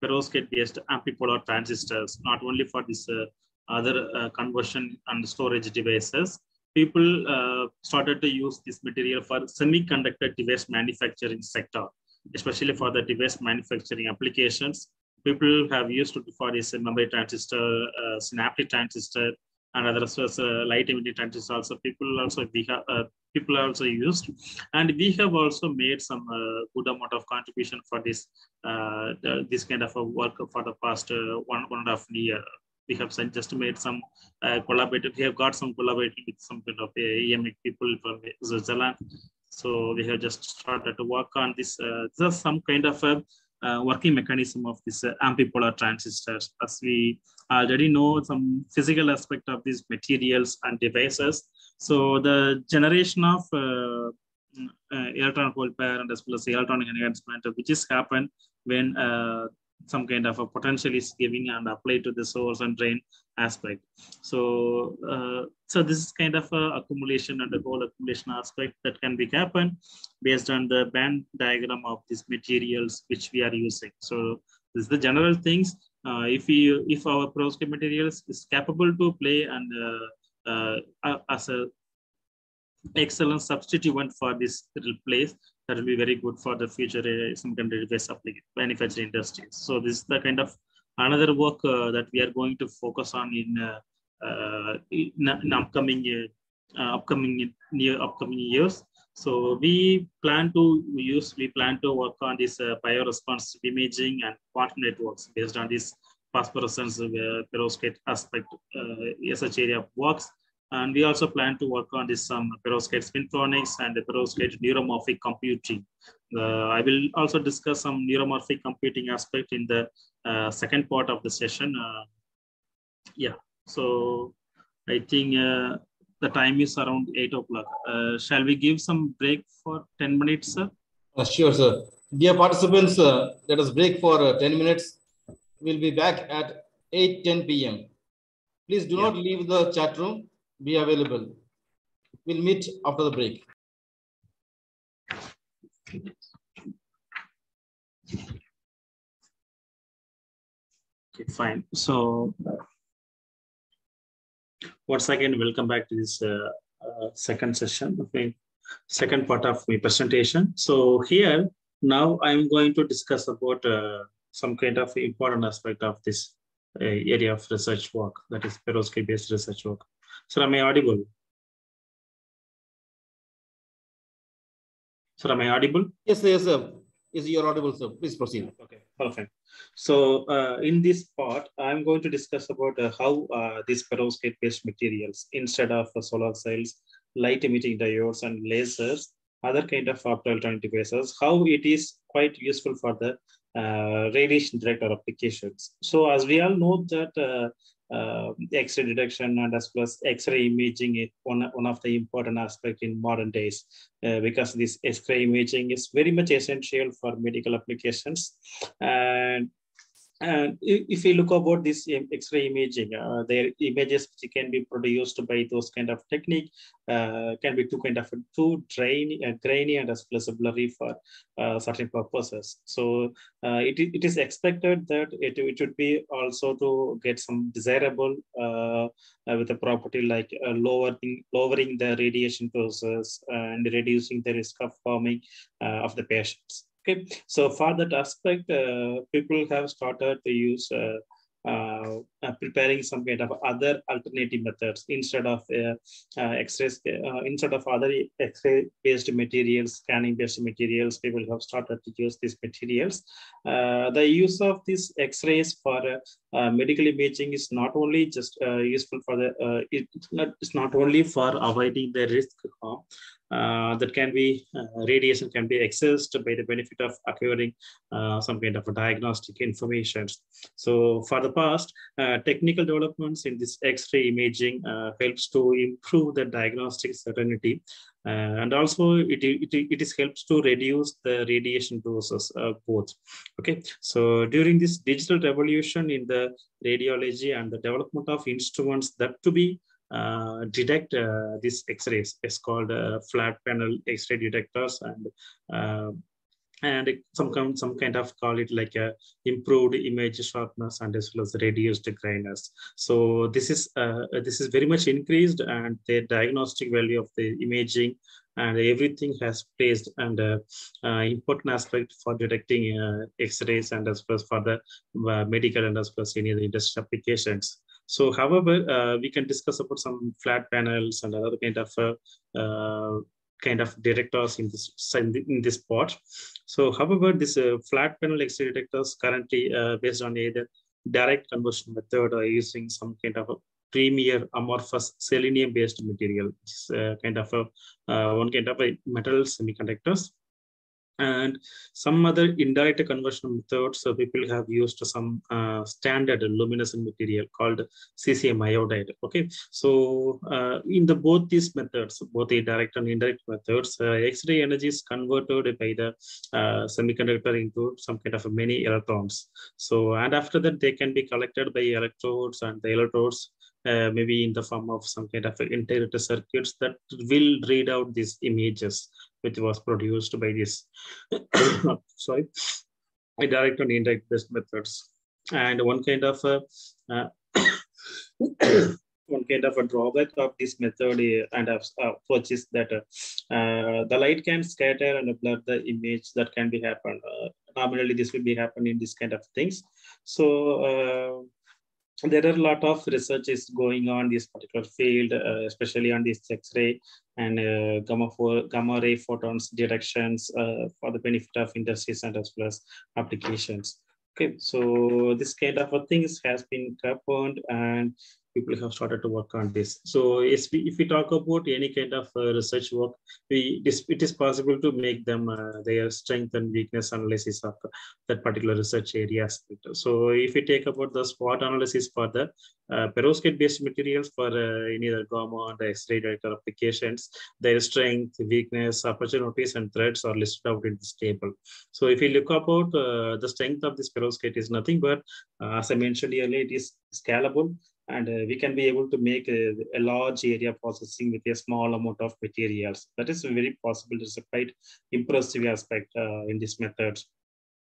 perovskite-based ambipolar transistors, not only for this other conversion and storage devices. People started to use this material for semiconductor device manufacturing sector, especially for the device manufacturing applications. People have used it for this memory transistor, synaptic transistor, and other light emitting transistors. Also, people are also used, and we have also made some good amount of contribution for this this kind of a work for the past 1.5 year. We have just made some collaborative. We have got some collaborating with some kind of EMIC people from Switzerland. So we have just started to work on this. There's some kind of a working mechanism of this ambipolar transistors. As we already know some physical aspect of these materials and devices. So the generation of electron hole pair and as well as electronic enhancement, which is happened when some kind of a potential is giving and applied to the source and drain aspect. So, so this is kind of a accumulation and the whole accumulation aspect that can be happen based on the band diagram of these materials which we are using. So this is the general things. If our perovskite materials is capable to play and as a excellent substituent for this replace, that will be very good for the future semiconductor device manufacturing industries. So this is the kind of another work that we are going to focus on in upcoming years. So we plan to work on this bioresponsive imaging and quantum networks based on this phosphorescence perovskite aspect such area of works. And we also plan to work on this some perovskite spintronics and the perovskite neuromorphic computing. I will also discuss some neuromorphic computing aspect in the second part of the session. Yeah, so I think the time is around 8 o'clock. Shall we give some break for 10 minutes, sir? Sure, sir. Dear participants, let us break for 10 minutes. We'll be back at 8:10 p.m. Please do not leave the chat room. Be available. We'll meet after the break. Okay, fine. So once again, welcome back to this second session, okay, second part of my presentation. So here, now I'm going to discuss about some kind of important aspect of this area of research work, that is perovskite-based research work. Sir, am I audible? Sir, am I audible? Yes, yes, sir. Yes, you're audible, sir. Please proceed. Okay, perfect. So in this part, I'm going to discuss about how these perovskite-based materials, instead of solar cells, light-emitting diodes, and lasers, other kind of optoelectronic devices, how it is quite useful for the radiation-directed applications. So as we all know that X-ray detection and as well as X-ray imaging is one of the important aspects in modern days, because this X-ray imaging is very much essential for medical applications. And if you look about this X-ray imaging, their images which can be produced by those kind of technique can be too grainy and as well as blurry for certain purposes. So it is expected that it should be also to get some desirable with a property like lowering the radiation doses and reducing the risk of harming of the patients. Okay, so for that aspect, people have started to use preparing some kind of other alternative methods instead of X-rays, instead of other X-ray based materials, scanning based materials. People have started to use these materials. The use of these X-rays for medical imaging is not only just useful for the it's not only for avoiding the risk that can be radiation can be accessed by the benefit of acquiring some kind of diagnostic information. So for the past, technical developments in this X-ray imaging helps to improve the diagnostic certainty, and also it helps to reduce the radiation doses both. Okay, so during this digital revolution in the radiology and the development of instruments that to be detect these X-rays. It's called flat panel X-ray detectors, and some kind of call it like a improved image sharpness and as well as reduced graininess. So this is very much increased, and the diagnostic value of the imaging and everything has placed, and important aspect for detecting X-rays and as well as for the medical and as well as any other industry applications. So, however, we can discuss about some flat panels and other kind of detectors in this part. So, however, this flat panel X-ray detectors currently based on either direct conversion method or using some kind of a premier amorphous selenium-based material, which is kind of one kind of a metal semiconductors. And some other indirect conversion methods, so people have used some standard luminescent material called CCM iodide. Okay, so in both these methods, both the direct and indirect methods, X-ray energy is converted by the semiconductor into some kind of many electrons. So, and after that, they can be collected by electrodes, and the electrodes maybe in the form of some kind of integrated circuits that will read out these images, which was produced by this sorry, direct and indirect based methods. And one kind of one kind of a drawback of this method and approach is that the light can scatter and blur the image. That can be happen. Nominally, this will be happening in this kind of things. So there are a lot of research is going on this particular field, especially on this X-ray and gamma ray photons detections for the benefit of industries and as well as applications. Okay, so this kind of things has been happened, and people have started to work on this. So if we talk about any kind of research work, it is possible to make them their strength and weakness analysis of that particular research area. So if we take about the SWOT analysis for the perovskite based materials for any other gamma and X-ray detector applications, their strength, weakness, opportunities, and threats are listed out in this table. So if you look about the strength of this perovskite is nothing but, as I mentioned earlier, it is scalable, and we can be able to make a large area processing with a small amount of materials. That is very possible. It's a quite impressive aspect in this method.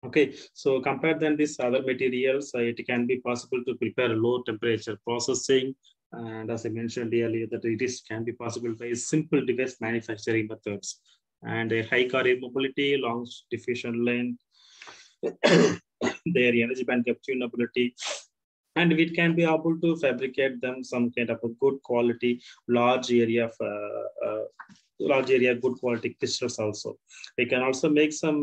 Okay, so compared than these other materials, it can be possible to prepare low temperature processing. And as I mentioned earlier, that it can be possible by simple device manufacturing methods, and a high carrier mobility, long diffusion length, their energy band capturing ability, and we can be able to fabricate them some kind of a good quality, large area good quality crystals also. We can also make some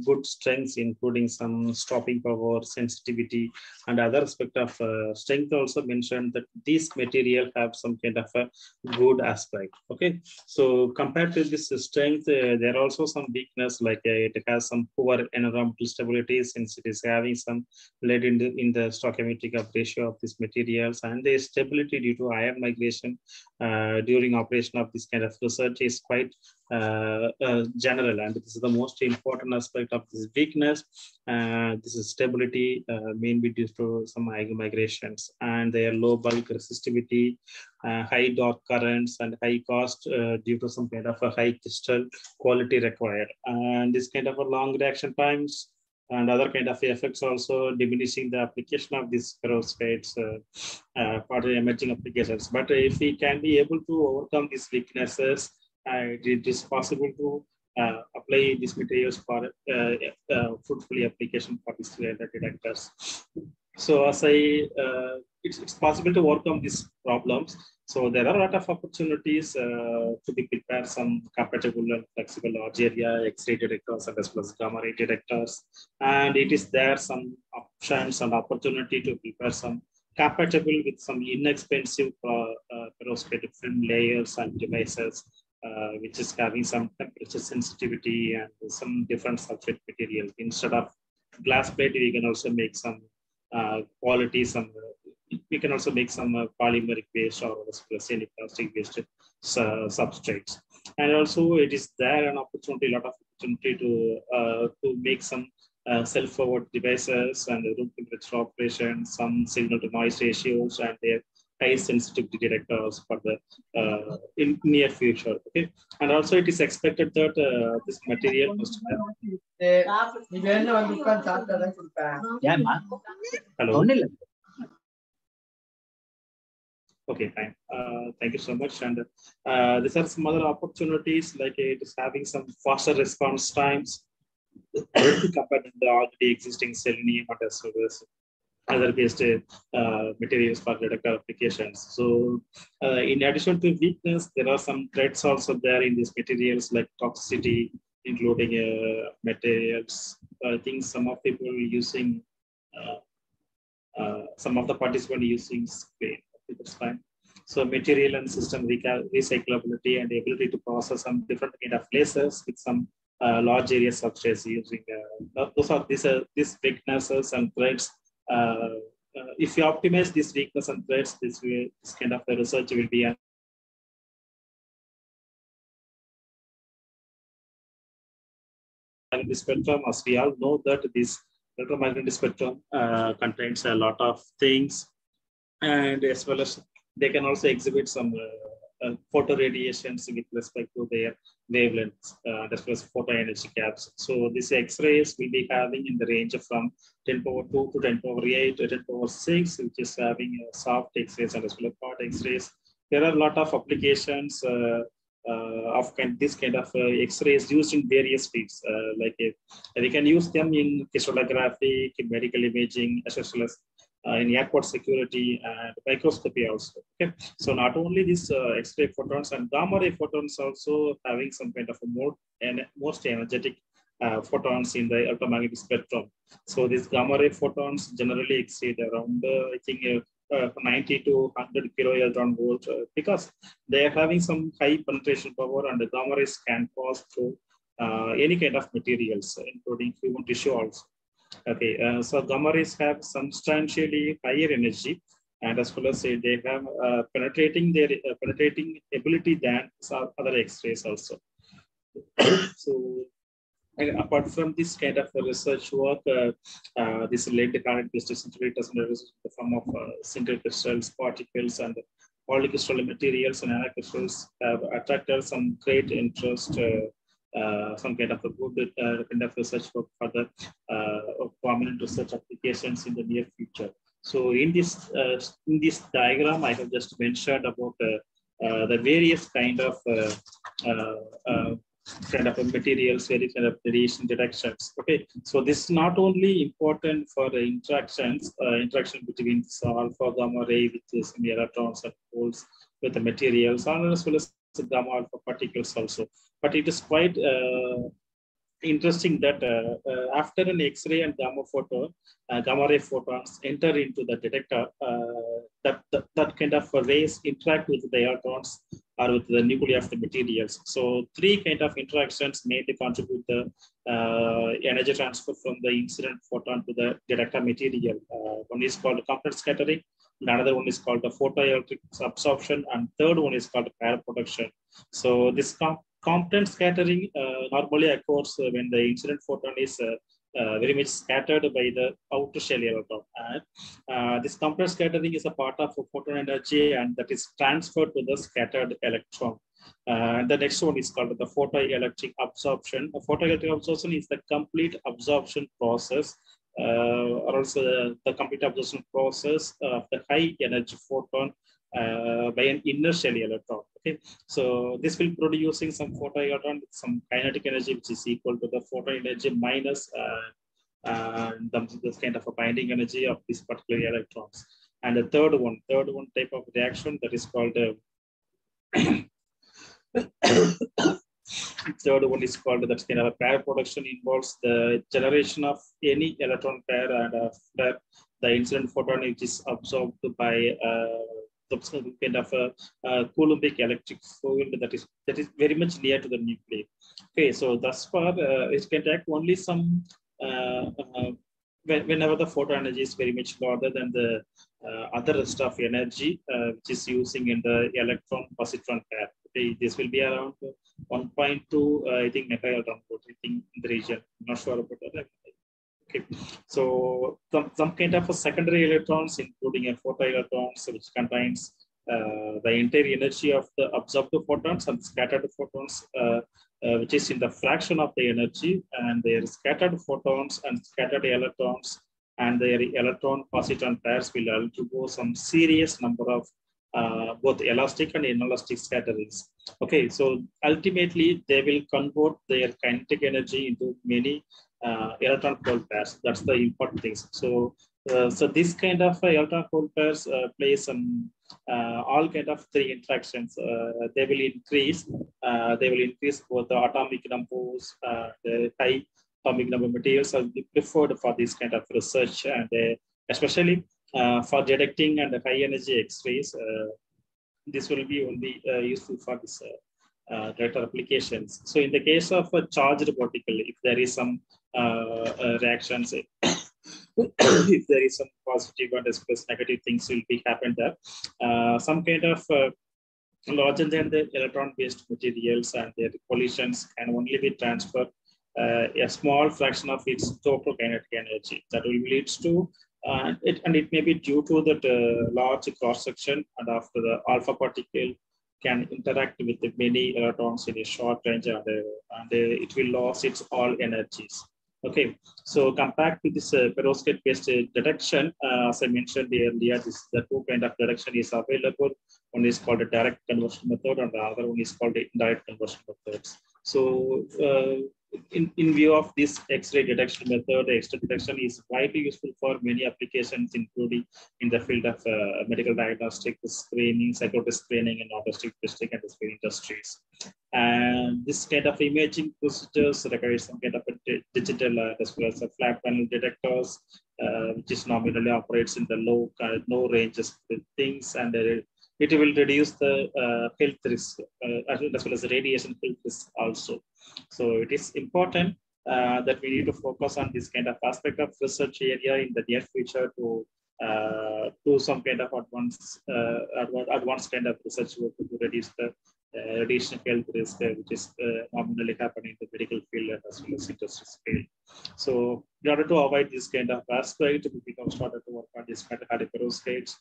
good strengths, including some stopping power, sensitivity, and other aspect of strength. Also mentioned that these material have some kind of a good aspect. Okay, so compared to this strength, there are also some weakness, like it has some poor environmental stability since it is having some lead in the stoichiometric ratio of these materials, and the stability due to ion migration during operation of this kind of research is quite general, and this is the most important aspect of this weakness. This is stability mainly due to some ion migrations, and their low bulk resistivity, high dark currents, and high cost due to some kind of a high crystal quality required, and this kind of a long reaction times and other kind of effects also diminishing the application of these perovskites for the emerging applications. But if we can be able to overcome these weaknesses, it is possible to apply these materials for fruitful application for these detectors. So as it's possible to overcome these problems. So there are a lot of opportunities to be prepared some compatible and flexible large area X-ray detectors and as well as gamma ray detectors. And it is there some options and opportunity to prepare some compatible with some inexpensive perovskite film layers and devices, which is having some temperature sensitivity and some different substrate material. Instead of glass plate, we can also make some quality, we can also make some polymeric based or any plastic based substrates. And also it is there an opportunity, lot of opportunity to make some self-forward devices and room temperature operation, some signal to noise ratios, and their high sensitivity detectors for the in near future. Okay, and also it is expected that this material must have. Hello. Okay, fine. Thank you so much. And these are some other opportunities, like it is having some faster response times compared to the already existing selenium and as well as other based materials for detector applications. So in addition to weakness, there are some threats also there in these materials, like toxicity, including materials. I think some of people using some of the participants using screen. That's fine. So material and system recyclability and the ability to process some different kind of lasers with some large area substrates using those are these weaknesses and threats. If you optimize these weaknesses and threats, this kind of research will be the spectrum. As we all know that this electromagnetic spectrum contains a lot of things, and as well as they can also exhibit some photo radiations with respect to their wavelengths, as well as photo energy gaps. So these X-rays will be having in the range of from 10 power 2 to 10 power 8 to 10 power 6, which is having soft X-rays and as well as hard X-rays. There are a lot of applications of this kind of X-rays used in various fields. We can use them in crystallography, in medical imaging, as well as in airport security and microscopy also. Okay, so not only these X-ray photons and gamma ray photons also having some kind of a most energetic photons in the electromagnetic spectrum. So these gamma ray photons generally exceed around I think 90 to 100 kiloelectron volt because they are having some high penetration power, and the gamma rays can pass through any kind of materials, including human tissue also. Okay, so gamma rays have substantially higher energy, and as well as they have penetrating ability than some other X-rays also. So, and apart from this kind of research work, this related current based scintillators in the form of single crystals, particles, and polycrystalline materials and nanocrystals have attracted some great interest. Some kind of a good kind of research work for the prominent research applications in the near future. So in this diagram, I have just mentioned about the various kind of materials, various kind of radiation detections. Okay, so this is not only important for the interaction between alpha gamma ray with the electrons and holes with the materials, as well as gamma alpha particles also. But it is quite interesting that after an X-ray and gamma ray photons enter into the detector, that kind of rays interact with the electrons or with the nuclei of the materials. So three kind of interactions mainly contribute the energy transfer from the incident photon to the detector material. One is called Compton scattering, another one is called the photoelectric absorption, and third one is called pair production. So this Compton scattering normally occurs when the incident photon is very much scattered by the outer shell electron. And this Compton scattering is a part of photon energy, and that is transferred to the scattered electron. The next one is called the photoelectric absorption. A photoelectric absorption is the complete absorption process, or also the complete absorption process of the high energy photon by an inner shell electron. Okay, so this will producing some photoelectron with some kinetic energy which is equal to the photon energy minus this kind of a binding energy of these particular electrons. And the third one type of reaction, that is called third one is called that kind of a pair production, involves the generation of any electron pair, and after the incident photon which is absorbed by the kind of a Coulombic electric field that is very much near to the nuclei. Okay, so thus far it can take only some whenever the photon energy is very much larger than the other rest of energy which is using in the electron positron pair. Okay, this will be around 1.2 I think mega electron volt, I think, in the region. I'm not sure about that. Okay, so some kind of a secondary electrons, including a photoelectrons, which contains the entire energy of the absorbed photons and scattered photons, which is in the fraction of the energy, and their scattered photons and scattered electrons and their electron-positron pairs will undergo some serious number of both elastic and inelastic scatterings. Okay, so ultimately they will convert their kinetic energy into many electron hole pairs. That's the important thing. So, so this kind of electron hole pairs play some all kind of three interactions. They will increase. They will increase both the atomic numbers, the high atomic number materials are preferred for this kind of research, and especially for detecting and high energy X-rays. This will be only useful for this data applications. So in the case of a charged particle, if there is some reactions, if there is some positive and negative things will be happen there. Some kind of larger than the electron-based materials and their collisions can only be transferred a small fraction of its total kinetic energy. That will lead to it may be due to that large cross section, and after the alpha particle can interact with the many electrons in a short range, and it will lose its all energies. Okay, so compared to this perovskite-based detection, as I mentioned earlier, the two kind of detection is available. One is called a direct conversion method, and the other one is called the indirect conversion methods. So, in view of this X-ray detection method, X-ray detection is widely useful for many applications, including in the field of medical diagnostic screening, psychotic screening, and autistic testing and screening industries. And this kind of imaging procedures requires some kind of a digital as well as a flat panel detectors, which is nominally operates in the low ranges things, and it will reduce the health risk as well as the radiation health risk also. So it is important that we need to focus on this kind of aspect of research area in the near future to do some kind of advanced kind of research work to reduce the radiation health risk, which is nominally happening in the medical field as well as industry field. So in order to avoid this kind of aspect, we have started to work on this kind of perovskites.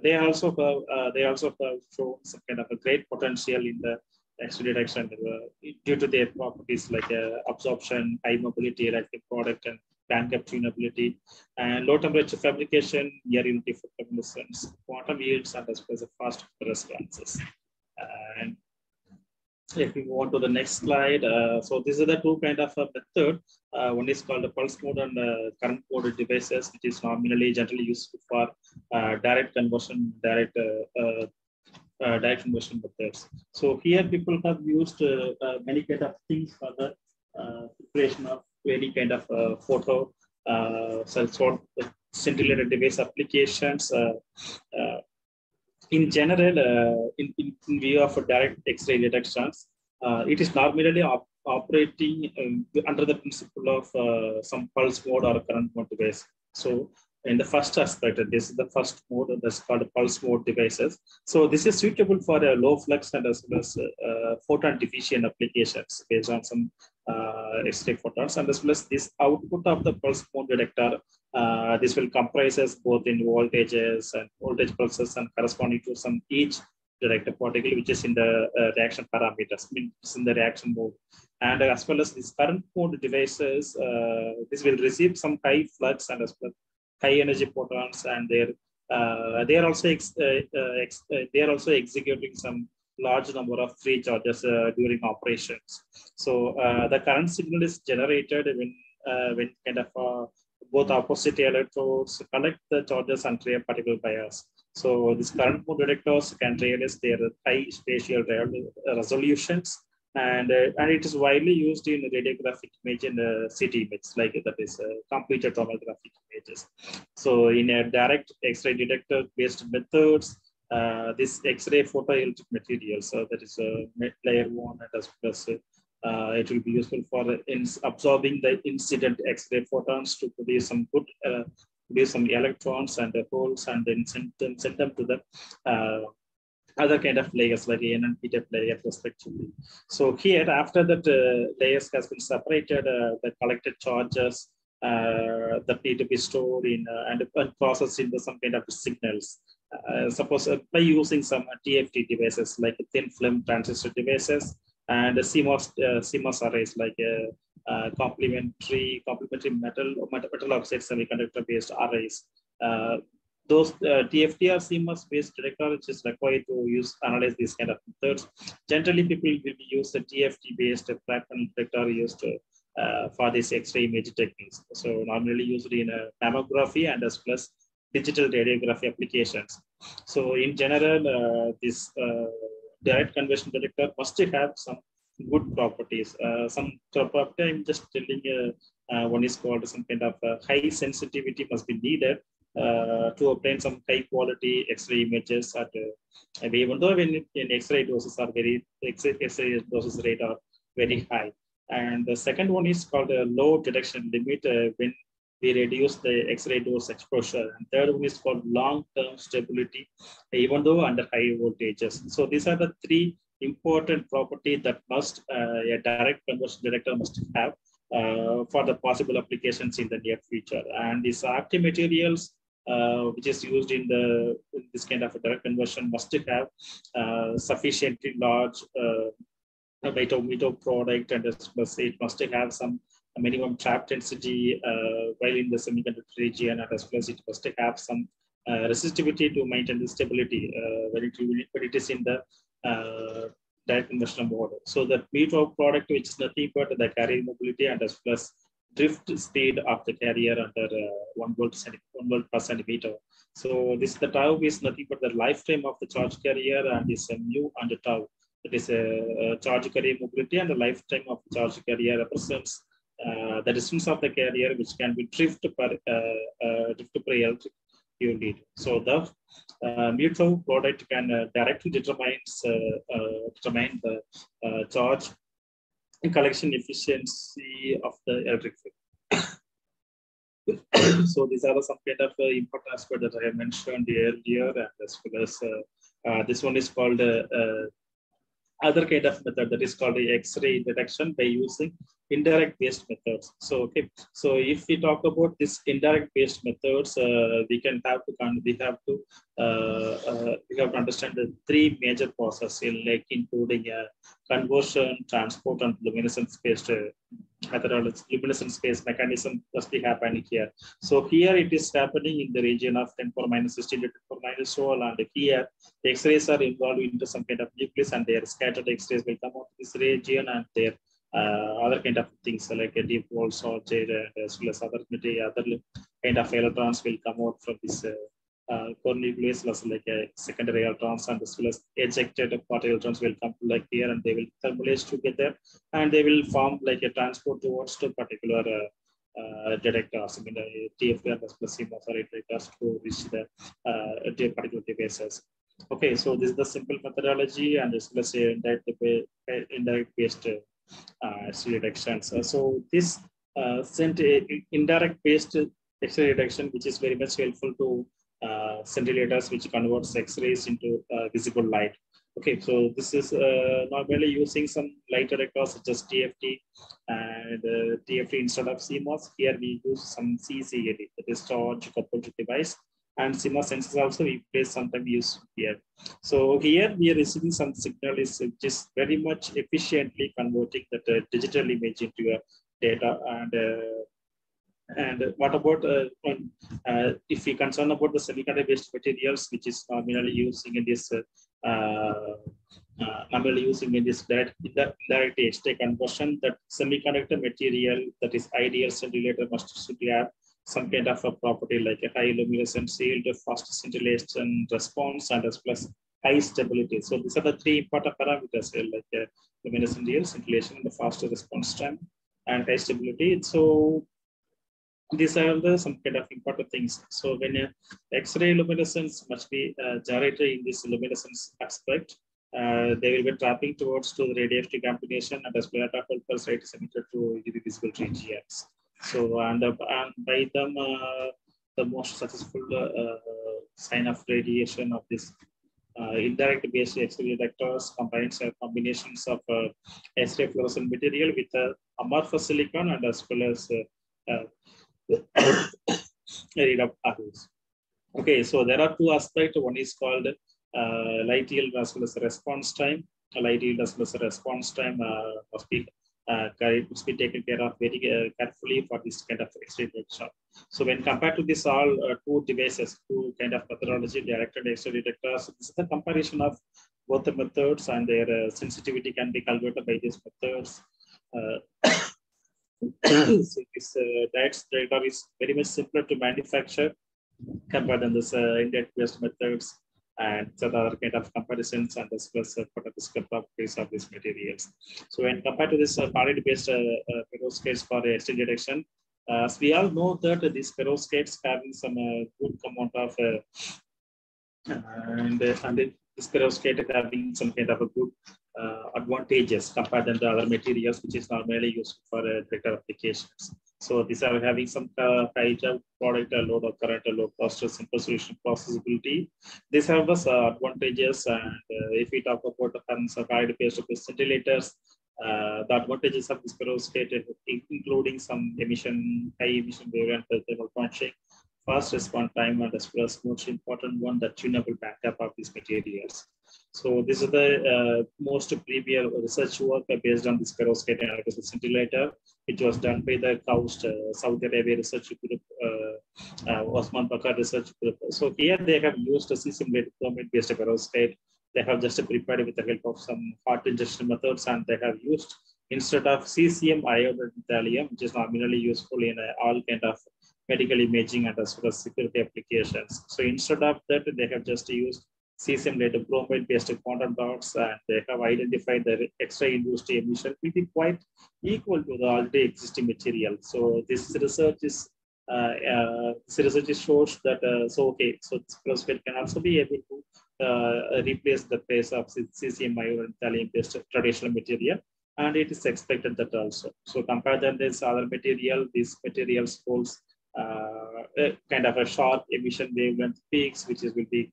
They also have shown some kind of a great potential in the X-ray detection due to their properties like absorption, high mobility, electric product, and band gap tunability, and low temperature fabrication, near unity luminescence, quantum yields, and as well as fast responses. And if we move on to the next slide, so these are the two kind of method. One is called the pulse mode and current mode devices, which is nominally generally used for direct conversion, direct conversion methods. So here people have used many kind of things for the preparation of any kind of photo, sort of scintillator device applications. In general, in view of direct X-ray detections, it is normally operating under the principle of some pulse mode or current mode device. So in the first aspect, this is the first mode that's called pulse mode devices. So this is suitable for a low flux and as well as photon diffusion applications based on some X-ray photons, and as well as this output of the pulse mode detector. This will comprises both in voltages and voltage pulses and corresponding to some each detector particle, which is in the reaction parameters, it's in the reaction mode. And as well as these current mode devices, this will receive some high flux and as well high energy photons, and they are also executing some large number of free charges during operations. So the current signal is generated when kind of both opposite electrodes collect the charges and create particle bias. So these current mode detectors can realize their high spatial resolutions, and it is widely used in radiographic image and CT images, like that is computed tomographic images. So in a direct X-ray detector based methods, this X-ray photoelectric material, so that is layer 1 and as well as it will be useful for absorbing the incident X-ray photons to produce some good, produce some electrons and holes, and then send them to the other kind of layers like N and P-type layer respectively. So here, after that layers has been separated, the collected charges that need to be stored in and processed into some kind of signals. Suppose by using some TFT devices like thin film transistor devices and CMOS arrays like complementary metal oxide semiconductor based arrays. Those TFT or CMOS based detector which is required to analyze these kind of methods. Generally, people will use the TFT based flat panel detector used for this X-ray imaging techniques. So normally used in mammography and as well as digital radiography applications. So in general, this direct conversion detector must have some good properties. Some property I'm just telling one is called some kind of high sensitivity must be needed to obtain some high quality X-ray images at even though when in X-ray doses are X-ray doses rate are very high. And the second one is called a low detection limit when we reduce the X-ray dose exposure. And third one is called long-term stability, even though under high voltages. So these are the three important properties that must a direct conversion detector must have for the possible applications in the near future. And these active materials which is used in this kind of a direct conversion must have sufficiently large meter product, and plus it must have some minimum trap density while in the semiconductor region, and as well as it must have some resistivity to maintain the stability when it is in the direct conversion mode. So the meter product, which is nothing but the carrier mobility and as well as drift speed of the carrier under 1 volt per centimeter. So this the tau is nothing but the lifetime of the charge carrier, and is mu and tau. It is a charge carrier mobility, and the lifetime of the charge carrier represents the distance of the carrier which can be drift per electric unit. So the mu tau product can directly determine the charge collection efficiency of the electric field. So these are some kind of important aspects that I have mentioned earlier, and as well as this one is called other kind of method that is called the X-ray detection by using indirect based methods. So okay, so if we talk about this indirect based methods, we have to understand the three major processes, like including conversion, transport, and luminescence based methodology. Luminescence based mechanism must be happening here. So here it is happening in the region of 10 power minus 16 to 10 power minus 12, and here the X-rays are involved into some kind of nucleus, and their scattered X-rays will come out of this region, and their other kind of things like a deep wall solid, as well as other material, other kind of electrons will come out from this core nucleus, like a secondary electrons, and as well as ejected part electrons will come like here, and they will thermalize together, and they will form like a transport towards to particular detectors, I mean TFT and plus CMOS detectors to reach the particular devices. Okay, so this is the simple methodology, and as well as indirect based detections. So this indirect based X-ray detection, which is very much helpful to scintillators, which converts X-rays into visible light. Okay, so this is normally using some light detectors such as TFT, and TFT instead of CMOS. Here we use some CCAD, that is charge coupled device, and CMOS sensors also we place sometimes use here. So here we are receiving some signal which is very much efficiently converting the digital image into a data. And what about if we concern about the semiconductor-based materials, which is normally using in this direct X-ray conversion, that semiconductor material that is ideal scintillator should have some kind of a property like a high luminescence yield, fast scintillation response, and as well as high stability. So these are the three important parameters like luminescent yield, scintillation, the fast response time, and high stability. So these are some kind of important things. So when X-ray luminescence must be generated in this luminescence aspect, they will be trapping towards to the radioactive combination, and as well as pulse rate is emitted to UV visible regions. So and by them the most successful sign of radiation of this indirect based X-ray detectors combines combinations of X-ray fluorescent material with amorphous silicon, and as well as read up arrays. Okay, so there are two aspects. One is called light yield as well as response time. Light yield as well as response time must be taken care of very carefully for this kind of X-ray detection. So when compared to this all two devices, two kind of methodology, directed X-ray detectors, this is the comparison of both the methods, and their sensitivity can be calculated by these methods. So this detector is very much simpler to manufacture compared to this index-based methods, and some other kind of comparisons and discuss photochemical properties of these materials. So when compared to this solid-based perovskites for X-ray detection, as we all know that these perovskites having some good amount of and this perovskite having some kind of a good advantages compared to the other materials which is normally used for detector applications. So these are having some high product load or current load cluster simple solution processability. These have us advantages, and if we talk about some based scintillators, the advantages of this perovskite, including some high emission wavelength thermal punching, fast response time, and as well as most important one, the tunable backup of these materials. So this is the most premier research work based on this perovskite analysis scintillator, which was done by the KAUST Saudi Arabia research group, Osman Bakar research group. So here they have used a cesium-based bromide-based perovskite. They have just prepared with the help of some hot injection methods, and they have used, instead of cesium iodide thallium, which is nominally useful in all kind of medical imaging and as well as security applications. So instead of that, they have just used cesium-based bromide-based quantum dots, and they have identified the X-ray induced emission will be quite equal to the already existing material. So this research is shows that so this perovskite can also be able to replace the place of cesium iodide thallium-based traditional material, and it is expected that also. So compared to this other material, these materials holds kind of a sharp emission wavelength peaks, which will be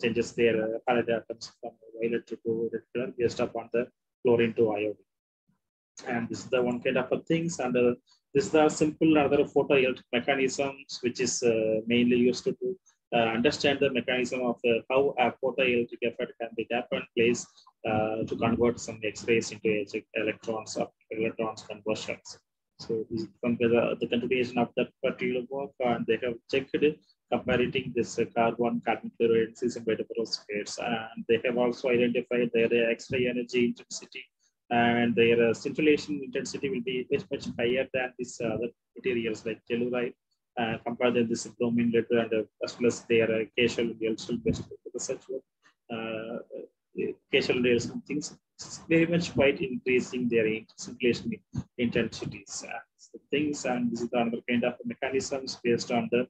changes their Faraday atoms from violet to red color based upon the chlorine to iodine. And this is the one kind of things, and this is the simple other photoelectric mechanisms, which is mainly used to understand the mechanism of how a photoelectric effect can be taken place to convert some X-rays into electrons or electrons conversions. So this is the continuation of that particular work, and they have checked it, comparing this carbon, cadmium chloride, cesium-based perovskites, and they have also identified their X-ray energy intensity, and their scintillation intensity will be much higher than these other materials like telluride, compared to this bromine letter, and as well as their casual based research work. Casual rays and things very much quite increasing their scintillation intensities the things, and this is another kind of mechanisms based on the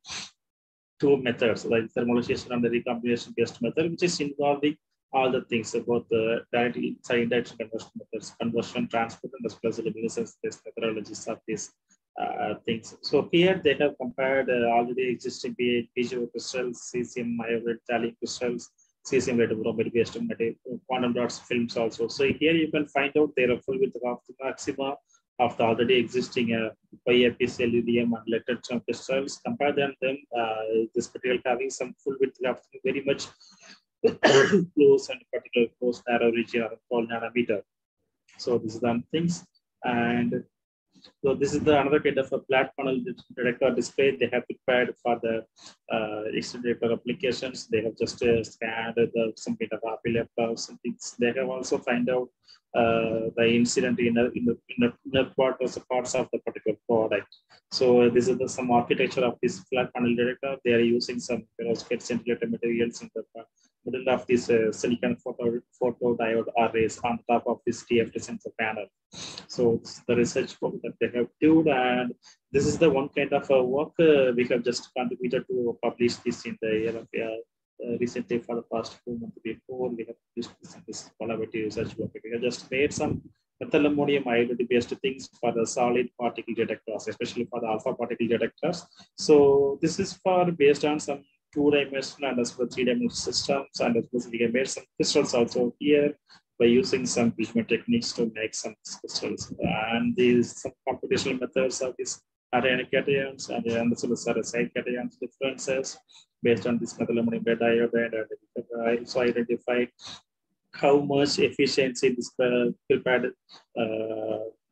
two methods, like thermalization and the recombination based method, which is involving all the things about the direct inside indirect conversion methods, conversion, transport, and as well as luminescence based methodologies of these things. So here they have compared already existing piezo crystals, cesium iodide thallium crystals, cesium-based bromide-based quantum dots films also. So here you can find out their full width of the maxima of the already existing YFPC, lithium, and lead crystals. Compare them, this material having some full width of very much close and particular close narrow region of 12 nanometer. So this is the things, and so this is the another kind of a flat panel detector display they have prepared for the X-ray detector applications. They have just scanned some kind of API laptops and things. They have also find out the incident in the parts of the particular product. So this is some architecture of this flat panel detector. They are using some perovskite scintillator materials in the middle of this silicon photodiode arrays on top of this TFT sensor panel. So it's the research work that they have done, and this is the one kind of work we have just contributed to publish this in the year of recently for the past 2 months before we have published this collaborative research work. We have just made some methyl ammonium iodide based things for the solid particle detectors, especially for the alpha particle detectors. So this is for based on some 2-dimensional and as well 3-dimensional systems, and as well as we have made some crystals also here by using some Bridgman techniques to make some crystals. And these some computational methods of this ionic cations and as well as side cations differences. Based on this methylamine diiodide, and I also identified how much efficiency this uh, prepared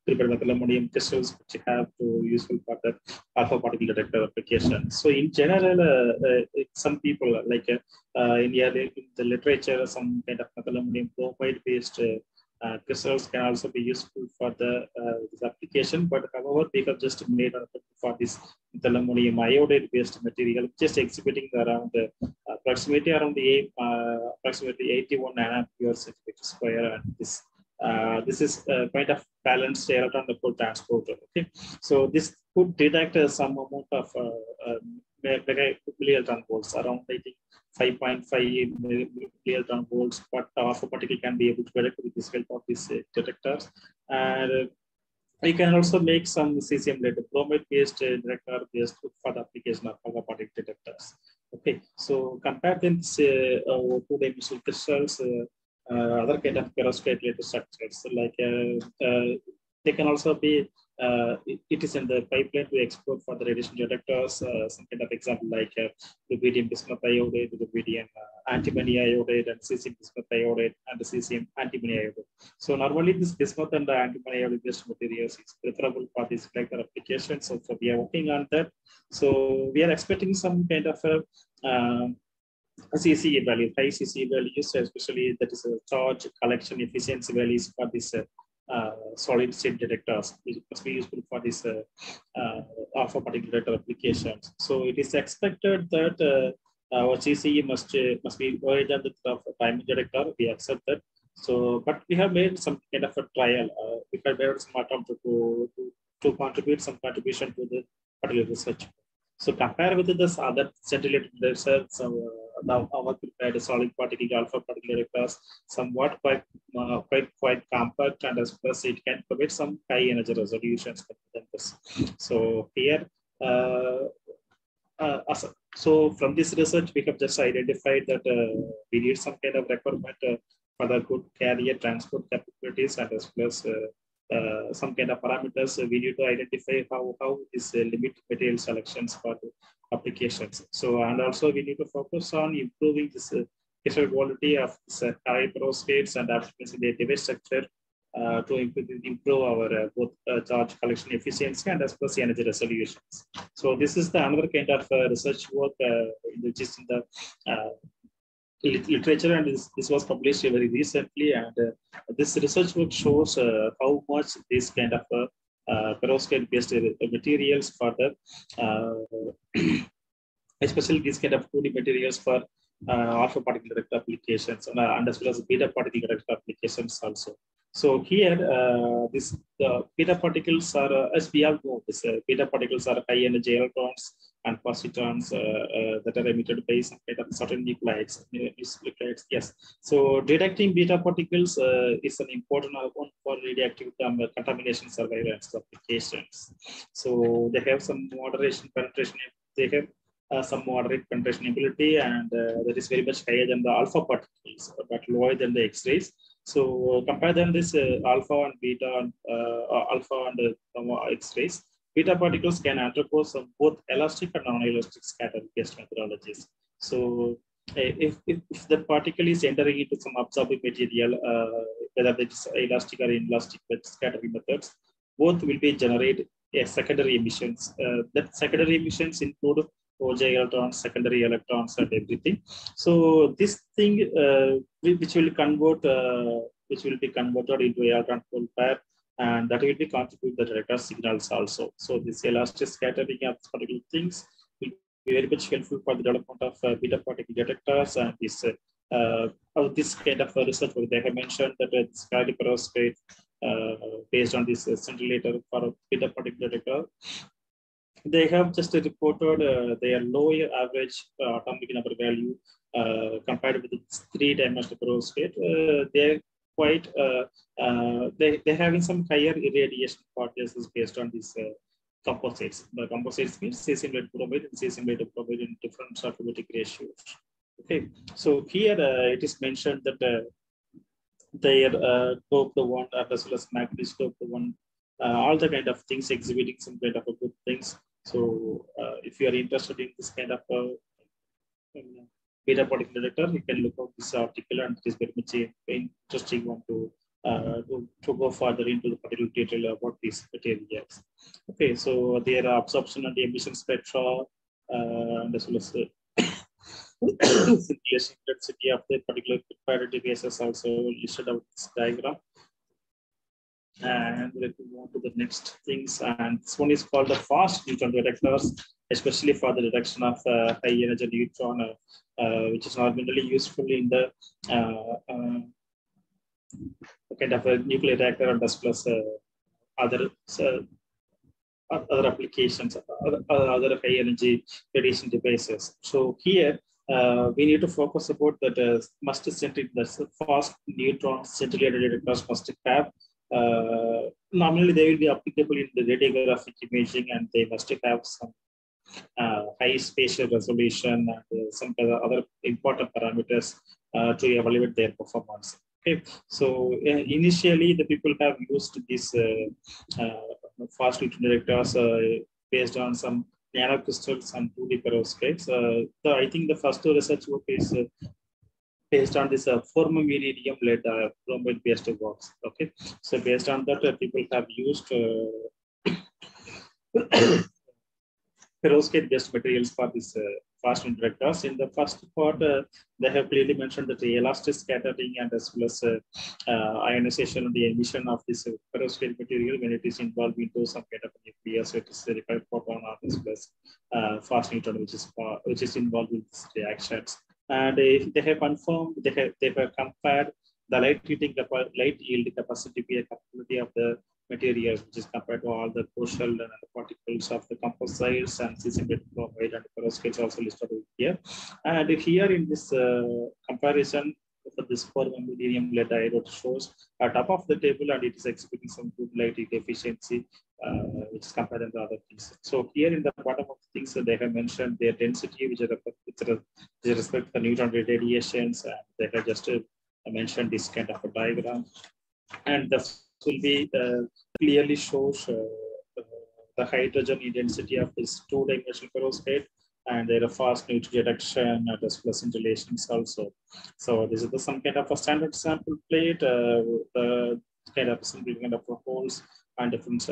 methylammonium crystals which you have to useful for the alpha particle detector application. So in general, some people in the literature, some kind of methylammonium bromide based crystals can also be useful for the this application. But however, we have just made for this methylammonium iodide based material, just exhibiting around approximately around the approximately 81 nanoamperes centimeter square, and this is kind of balanced electron dipole transporter. Okay, so this could detect some amount of millielectron volts, around I think 5.5 millielectron volts, but alpha particle can be able to detect with this help of these detectors. And you can also make some cesium later bromide based detector based for the application of alpha particle detectors. Okay, so compared to this two-dimensional crystals, other kind of perovskite related structures like they can also be it is in the pipeline to export for the radiation detectors. Some kind of example like rubidium bismuth iodide, rubidium antimony iodide, and cesium bismuth iodide and cesium antimony iodide. So normally this bismuth and the antimony iodide based materials is preferable for this detector application. So we are working on that. So we are expecting some kind of CCE value, high CCE values, especially that is a charge collection efficiency values for this solid state detectors, which must be useful for this alpha particle detector applications. So it is expected that our CCE must be lower than the timing detector. We accept that. So, but we have made some kind of a trial. We have made some attempt to contribute some contribution to the particular research. So compare with this other scintillated research, now our prepared solid particle alpha particle detectors somewhat quite compact, and as plus it can provide some high energy resolutions. So here, so from this research, we have just identified that we need some kind of requirement for the good carrier transport capabilities, and as well as some kind of parameters we need to identify how this limit material selections for the applications. So, and also we need to focus on improving this crystal quality of this high perovskites and optimizing the device structure to improve our both charge collection efficiency and as well as energy resolutions. So this is the another kind of research work which is in the literature, and this was published very recently, and this research work shows how much this kind of perovskite based materials for the especially this kind of 2D materials for alpha particle detector applications and as well as beta particle detector applications also. So here, the beta particles are, as we all know, this beta particles are high energy electrons and positons that are emitted by some kind of certain nuclides. Yes. So detecting beta particles is an important one for radioactive contamination surveillance applications. So they have some moderation penetration. They have some moderate penetration ability, and that is very much higher than the alpha particles, but lower than the X-rays. So compare them this alpha and beta and alpha and X-rays. Beta particles can undergo some both elastic and non-elastic scatter-based methodologies. So if the particle is entering into some absorbing material, whether it's elastic or inelastic scattering methods, both will be generate secondary emissions. That secondary emissions include OJ electrons, secondary electrons, and everything. So this thing, which will be converted into electron hole pair, and that will be contribute the detector signals also. So this elastic scattering of particular things will be very much helpful for the development of beta particle detectors, and this kind of research where they have mentioned that it's highly perovskite based on this scintillator for a beta particle detector. They have just reported their lower average atomic number value compared with the 3-dimensional perovskite. They're quite they're having some higher irradiation particles based on these composites. The composites means cesium bromide and cesium bromide in different stoichiometric ratios. Okay, so here it is mentioned that their dope the one as well as magnesium dope the one all the kind of things exhibiting some kind of a good things. So if you are interested in this kind of beta particle detector, you can look at this article, and it is very much interesting one to go further into the particular detail about these materials. Okay, so there are absorption and emission spectra, and as well as circulation intensity of the particular priority basis also listed out this diagram. And let me move on to the next things. And this one is called the fast neutron detectors, especially for the detection of high energy neutron, which is normally useful in the kind of a nuclear reactor and as plus other applications, other high energy radiation devices. So here we need to focus about that the fast neutron scintillator detectors must have. Normally they will be applicable in the radiographic imaging, and they must have some high spatial resolution and some other important parameters to evaluate their performance. Okay, so initially the people have used these fast neutron detectors based on some nanocrystals and 2D perovskites. I think the first research work is based on this formameridium led bromide based works. Okay, so based on that, people have used perovskite based materials for this fast neutron detectors. In the first part, they have clearly mentioned that the elastic scattering and as well as ionization and the emission of this perovskite material when it is involved into some kind of nuclear, so it is verified photon or as well as fast neutron, which is involved with these reactions. And they have confirmed, they have compared the light yield capacity capability of the materials, which is compared to all the crucial and particles of the composites and cis-embedded bromide and perovskites also listed here. And here in this comparison for this formameridium lead diode shows at top of the table, and it is exhibiting some good light efficiency, which is compared to the other things. So here in the bottom of the things, they have mentioned their density, which respect the neutron radiations, and they have just mentioned this kind of a diagram. And this will be clearly shows the hydrogen density of this two-dimensional perovskite, and there are fast neutron detection as well as interrelations also. So this is some kind of a standard sample plate, kind of simple kind of holes and different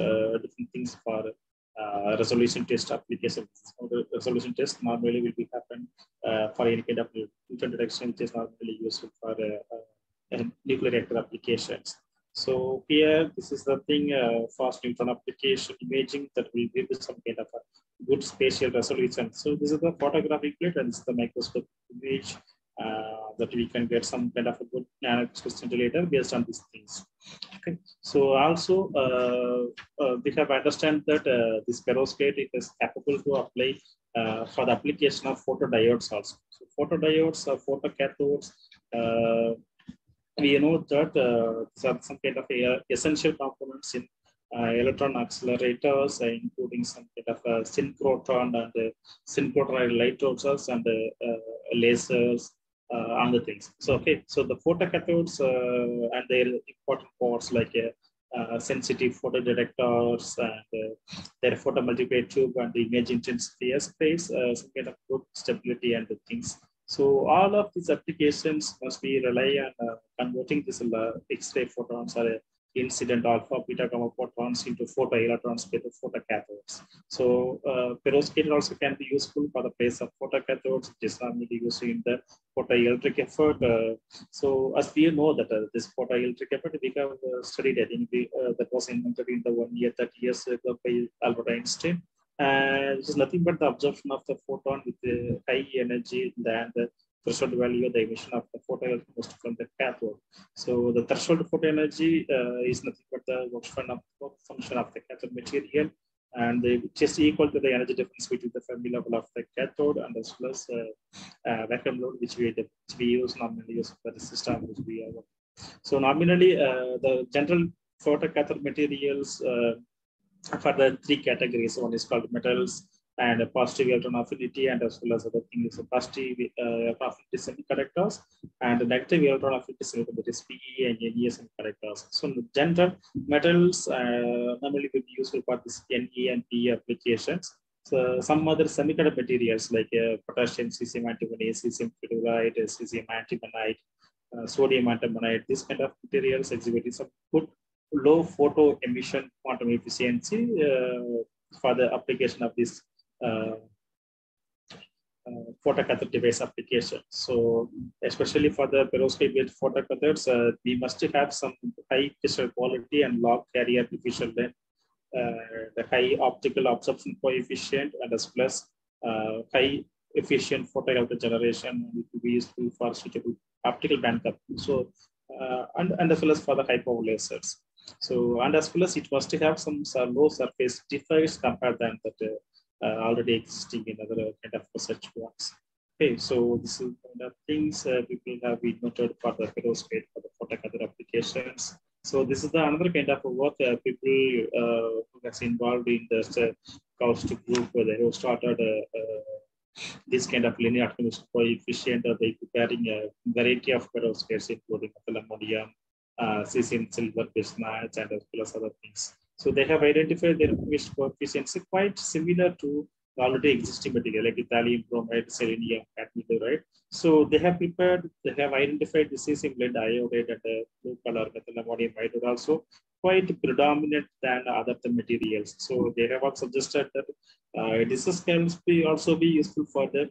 things for resolution test application. So the resolution test normally will be happen for any kind of neutron detection, which is normally useful for nuclear reactor applications. So here, this is the thing, fast neutron application imaging that will give you some kind of a good spatial resolution. So this is the photographic plate, and this is the microscope image that we can get some kind of a good nanocrystal scintillator based on these things. Okay. So also we have understand that this perovskite is capable to apply for the application of photodiodes also. So photodiodes or photocathodes. We know that some kind of essential components in electron accelerators, including some kind of synchrotron and synchrotron light sources and lasers, and the things. So okay, so the photocathodes and their important parts like sensitive photodetectors and their photomultiplier tube and the image intensity space, some kind of good stability and the things. So all of these applications must be rely on converting this X-ray photons or incident alpha, beta, gamma photons into photoelectrons with the photocathodes. So perovskite also can be useful for the place of photocathodes, which is normally used in the photoelectric effort. So as we know that this photoelectric effort, we have studied, I think that was invented in the 1 year, 30 years ago by Albert Einstein. And it is nothing but the absorption of the photon with the high energy than the threshold value of the emission of the photoelectron from the cathode. So the threshold photo energy is nothing but the work function of the cathode material, and it is equal to the energy difference between the Fermi level of the cathode and as well as vacuum load, which we normally use for the system which we are. So nominally, the general photocathode materials for the three categories. One is called metals, and a positive electron affinity, and as well as other thing is a positive electron affinity semiconductors and a negative electron affinity semiconductor, that is PE and NE semiconductors. So in the general metals normally will be useful for this NE and PE applications. So some other semiconductor materials like potassium cesium antimonide, cesium fluoride, cesium antimonide, sodium antimonide, this kind of materials exhibiting some good low photo emission quantum efficiency for the application of this photocathode device application. So especially for the perovskite-based photocathodes, we must have some high crystal quality and log carrier efficient length, the high optical absorption coefficient, and as well as high efficient photocathode generation, which will be useful for suitable optical band coupling. So and as well as for the high power lasers. So and as well as it must have some low surface defects compared than that already existing in other kind of research works. Okay, so this is kind of things people have been noted for the perovskite for the photocathode applications. So this is the another kind of work people who has involved in the caustic group where they have started this kind of linear attenuation coefficient by preparing a variety of perovskites, including methyl ammonium, cesium silver bismuth, and as well as other things. So they have identified their attenuation coefficients quite similar to already existing material like thallium bromide, selenium, cadmium, right? So they have identified the cesium lead iodide and the blue color methyl ammonium iodide also quite predominant than other materials. So they have also suggested that this can also be useful for the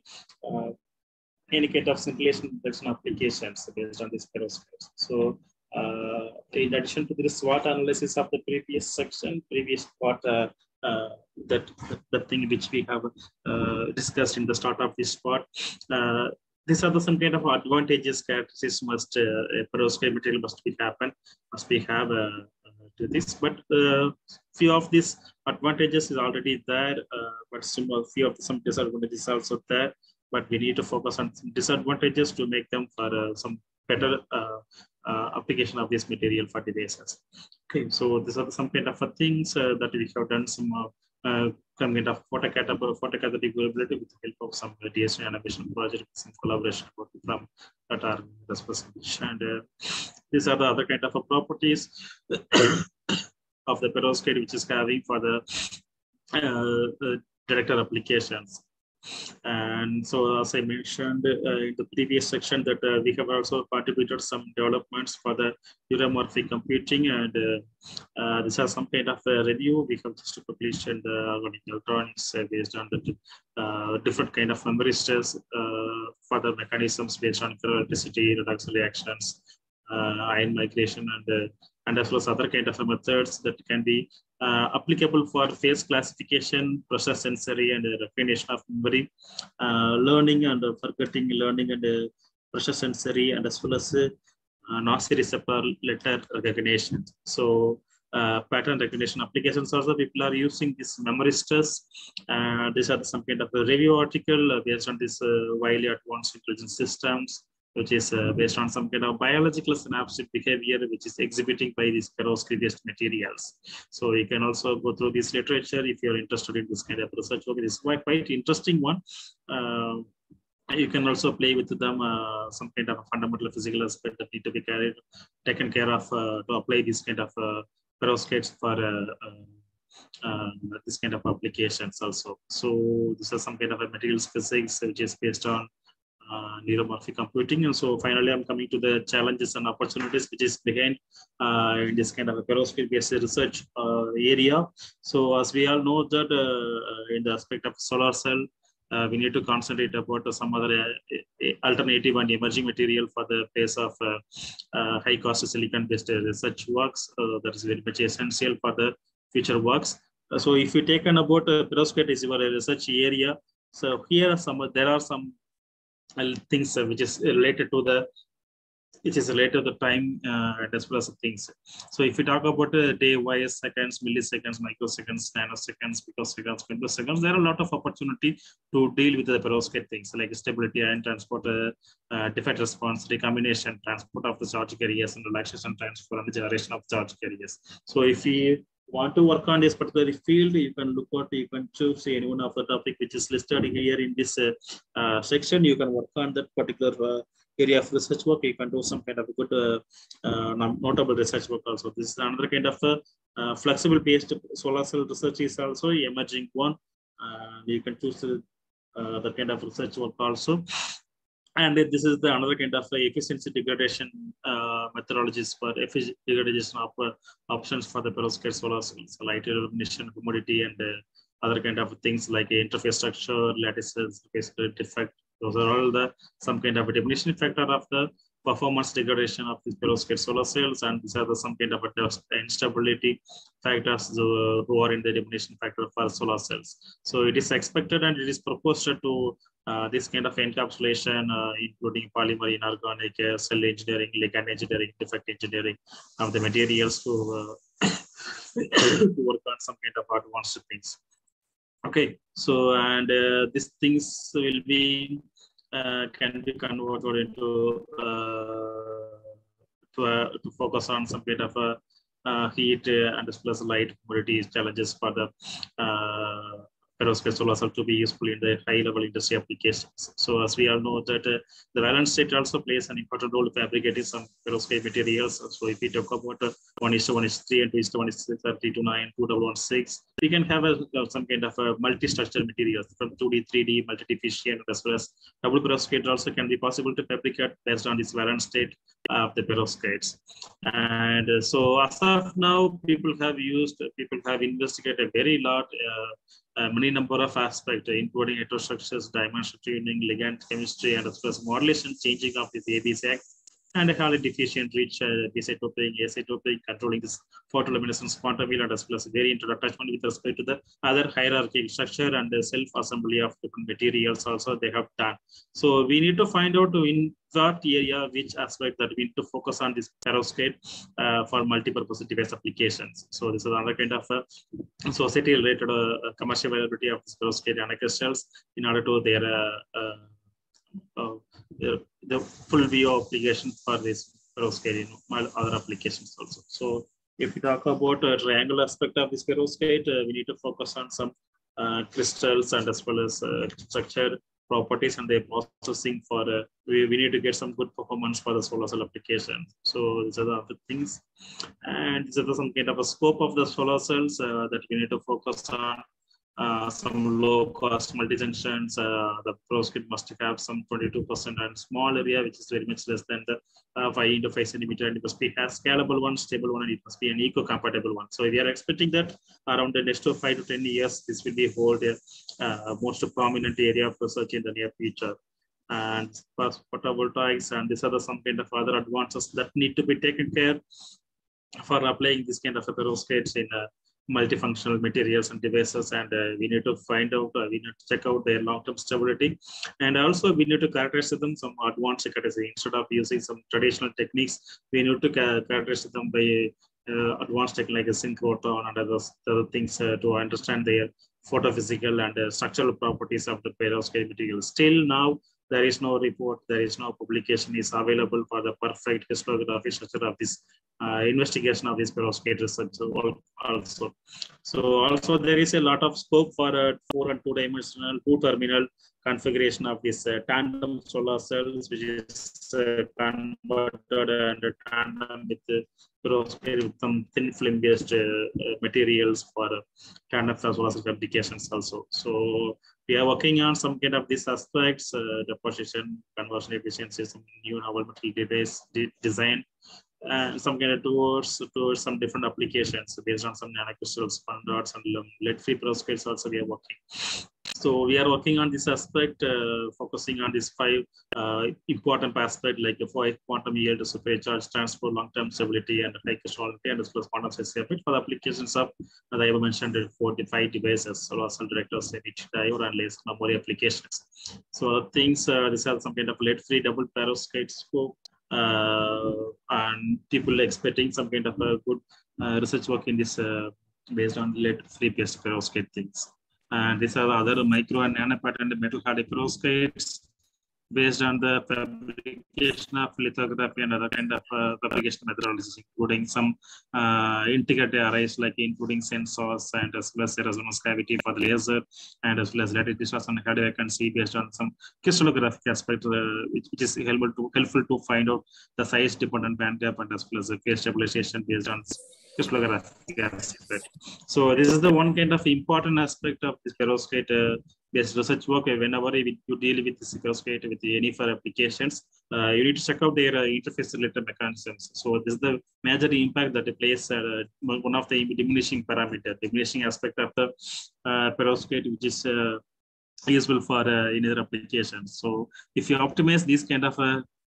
any kind of scintillation detection applications based on this perovskites. So in addition to this SWOT analysis of the previous section, previous part, the thing which we have discussed in the start of this part, these are some kind of advantages characteristics must a perovskite material must be have to this, but few of these advantages is already there, but some disadvantages also there. But we need to focus on some disadvantages to make them for some better application of this material for devices. Okay, so these are some kind of things that we have done some kind of photocathode durability with the help of some DSC animation project, some collaboration from that are and these are the other kind of properties of the perovskite which is having for the director applications. And so, as I mentioned in the previous section, that we have also contributed some developments for the neuromorphic computing, and this has some kind of a review we have just published in the organic electronics based on the different kind of memory stress for the mechanisms based on ferroelectricity, redox reactions, ion migration, and as well as other kind of methods that can be applicable for face classification, process sensory, and recognition of memory, learning and forgetting, learning and process sensory, and as well as nociceptor letter recognition. So pattern recognition applications also people are using this memory stress. These are some kind of a review article based on this widely advanced intelligence systems, which is based on some kind of biological synaptic behavior, which is exhibiting by these perovskite-based materials. So you can also go through this literature if you're interested in this kind of research work. It is quite interesting one. You can also play with them some kind of a fundamental physical aspect that need to be taken care of to apply this kind of perovskites for this kind of applications also. So this is some kind of a materials physics which is based on neuromorphic computing. And so finally, I'm coming to the challenges and opportunities which is behind in this kind of a perovskite-based research area. So as we all know that in the aspect of solar cell, we need to concentrate about some other alternative and emerging material for the place of high cost silicon-based research works. That is very much essential for the future works. So if you take on about perovskite is your research area, so here are there are some things which is related to the time and as well as things. So if you talk about day wise, seconds, milliseconds, microseconds, nanoseconds, picoseconds, femtoseconds, there are a lot of opportunity to deal with the perovskite things like stability and transport, defect response, recombination, transport of the charge carriers, and relaxation, transfer, and generation of charge carriers. So if we want to work on this particular field, you can look at, you can choose any one of the topic which is listed here in this section. You can work on that particular area of research work. You can do some kind of a good notable research work also. This is another kind of flexible based solar cell research is also emerging one. You can choose that kind of research work also. And this is the another kind of efficiency degradation methodologies for efficient degradation of options for the perovskite solar cells, light illumination, humidity, and other kind of things like interface structure, lattices, defect. Those are all the some kind of a diminution factor of the performance degradation of these perovskite solar cells, and these are the some kind of a instability factors who are in the diminution factor for solar cells. So it is expected and it is proposed to this kind of encapsulation, including polymer, inorganic, cell engineering, ligand engineering, defect engineering of the materials to work on some kind of advanced things. Okay, so and these things will be can be converted into to focus on some kind of heat and as well as light humidity challenges for the perovskite solar cell to be useful in the high-level industry applications. So as we all know that the valence state also plays an important role in fabricating some perovskite materials. So if we talk about 1:1:3 and 2:1:30:9, 2:1:6, we can have some kind of a multi-structured materials from 2D, 3D, multi-diffusion, as well as double perovskite also can be possible to fabricate based on this valence state of the perovskites. And so as of now, people have investigated a very lot many number of aspects, including heterostructures, dimension tuning, ligand chemistry, and as well as modulation, changing of this ABC and highly deficient rich bisotoping, acytoping, controlling this photoluminescence quantum field, and as well as variant attachment with respect to the other hierarchical structure and the self-assembly of different materials also they have done. So we need to find out in that area which aspect that we need to focus on this perovskite for multi-purpose device applications. So this is another kind of society related commercial availability of this perovskite nanocrystals in order to the full view of application for this perovskite in other applications also. So if we talk about a triangle aspect of this perovskite, we need to focus on some crystals and as well as structure properties and their processing for we need to get some good performance for the solar cell application. So these are the other things, and these are some kind of a scope of the solar cells that we need to focus on. Some low-cost multi-junctions. The perovskite must have some 22% and small area, which is very much less than the 5 into 5 centimeter. And it must be a scalable one, stable one, and it must be an eco-compatible one. So we are expecting that around the next 5 to 10 years, this will be hold most prominent area of research in the near future. And photovoltaics, and these are some kind of other advances that need to be taken care for applying this kind of perovskites in multifunctional materials and devices, and we need to find out, we need to check out their long-term stability, and also we need to characterize them some advanced characterization. Instead of using some traditional techniques, we need to characterize them by advanced techniques like synchrotron and other things to understand their photophysical and structural properties of the perovskite material. Still now, there is no report, there is no publication is available for the perfect crystallographic structure of this investigation of this perovskite research also. So also there is a lot of scope for a 4 and 2-dimensional 2-terminal configuration of this tandem solar cells, which is converted and tandem with perovskite with some thin film based materials for tandem solar cell applications also. So we are working on some kind of these aspects, deposition, conversion efficiency, some new novel material device design, and some kind of towards some different applications based on some nanocrystals, spun-dots, and lead-free perovskites also we are working. So we are working on this aspect, focusing on these 5 important aspects like 5 quantum yield, supercharge, transport, long-term stability, and high crystallinity, and as well as quantum specific for the applications of, as I have mentioned, 45 devices, solar cell directors, each diode, and laser memory applications. So things, these are some kind of lead-free double perovskite scope, and people expecting some kind of a good research work in this based on lead-free based perovskite things. And these are the other micro and nano patterned metal hardy perovskites. based on the fabrication of lithography and other kind of fabrication methodologies, including some integrated arrays, like including sensors and as well as resonance cavity for the laser, and as well as lattice distortion head vacancy based on some crystallographic aspect, which is helpful to find out the size dependent band gap, and as well as the phase stabilization based on crystallographic aspect. So this is the one kind of important aspect of this perovskite based research work. Whenever you deal with this perovskite with any for applications, you need to check out their interface related mechanisms. So this is the major impact that it plays, one of the diminishing aspect of the perovskite, which is useful for any other applications. So if you optimize these kind of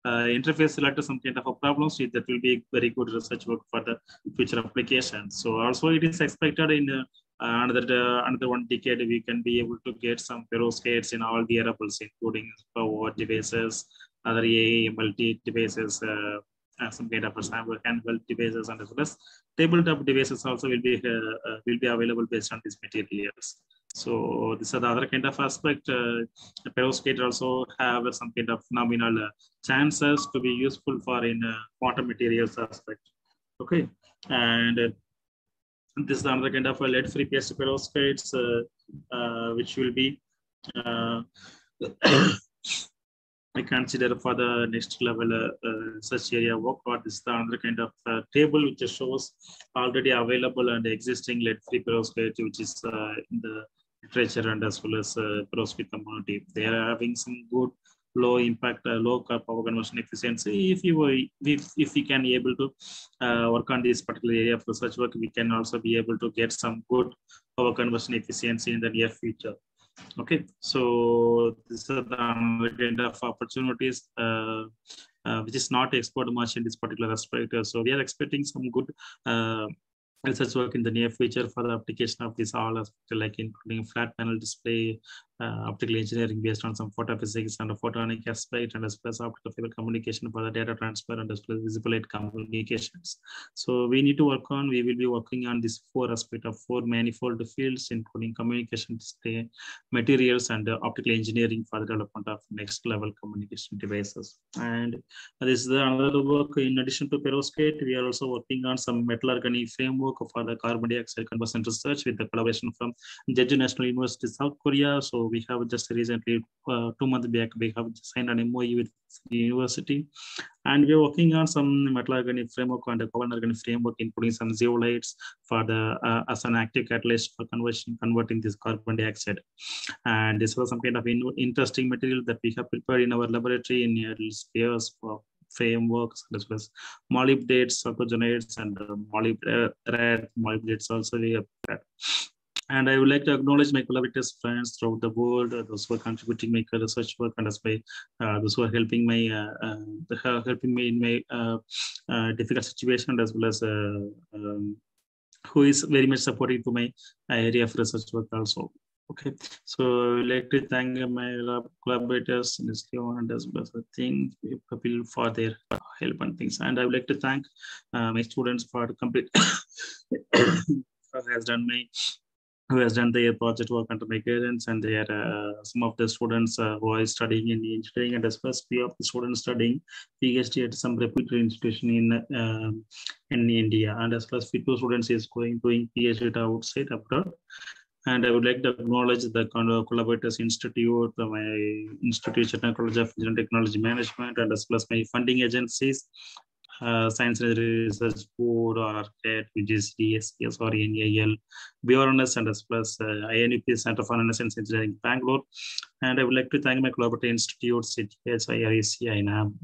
interface related to some kind of a problems, that will be very good research work for the future applications. So also it is expected in another 1 decade we can be able to get some perovskites in all wearables, including power devices, other AMLT devices, some kind of handheld devices, and as well as tabletop devices also will be available based on these materials. So this is the other kind of aspect. Perovskite also have some kind of nominal chances to be useful for in quantum materials aspect. Okay, and this is another kind of a lead-free paste perovskites, which will be I consider for the next level such area work. Or this is the another kind of table which shows already available and existing lead-free perovskite, which is in the literature and as well as perovskite community. They are having some good low impact, low power conversion efficiency. If we can be able to work on this particular area of research work, we can also be able to get some good power conversion efficiency in the near future. Okay, so this is the kind of opportunities which is not explored much in this particular aspect. So we are expecting some good research work in the near future for the application of this all aspect, like including flat panel display, optical engineering based on some photophysics and a photonic aspect, and as well as optical fiber communication for the data transfer, and as well as visible light communications. So we need to work on, we will be working on this 4 aspect of 4 manifold fields, including communication display, materials, and optical engineering for the development of next level communication devices. And this is another work. In addition to perovskite, we are also working on some metallurgy framework for the carbon dioxide conversion research with the collaboration from Jeju National University, South Korea. So we have just recently, 2 months back, we have signed an MOU with the university, and we're working on some metallurgy framework and a carbon organic framework, including some zeolites for the as an active catalyst for converting this carbon dioxide. And this was some kind of interesting material that we have prepared in our laboratory in spheres for frameworks, as well as molybdates, chalcogenides, and molybdates also we have prepared. And I would like to acknowledge my collaborators, friends throughout the world, those who are contributing my research work, and as well those who are helping me in my difficult situation, as well as who is very much supporting to my area of research work also. Okay, so I would like to thank my collaborators in this and as well as people for their help and things. And I would like to thank my students for the complete who has done their project work under my guidance, and they are some of the students who are studying in the engineering, and as well as few of the students studying PhD at some reputed institution in India, and as well as few students is doing PhD outside abroad. And I would like to acknowledge the collaborators institute, my institute, Chettinad College of Engineering Technology Management, and as well as my funding agencies, Science and Research Board, or RCAT, which is DSPS or NAL, BRNS, and as well as INUP, Center for Renaissance Engineering, Bangalore. And I would like to thank my collaborator institutes, CTH, IREC, INAM,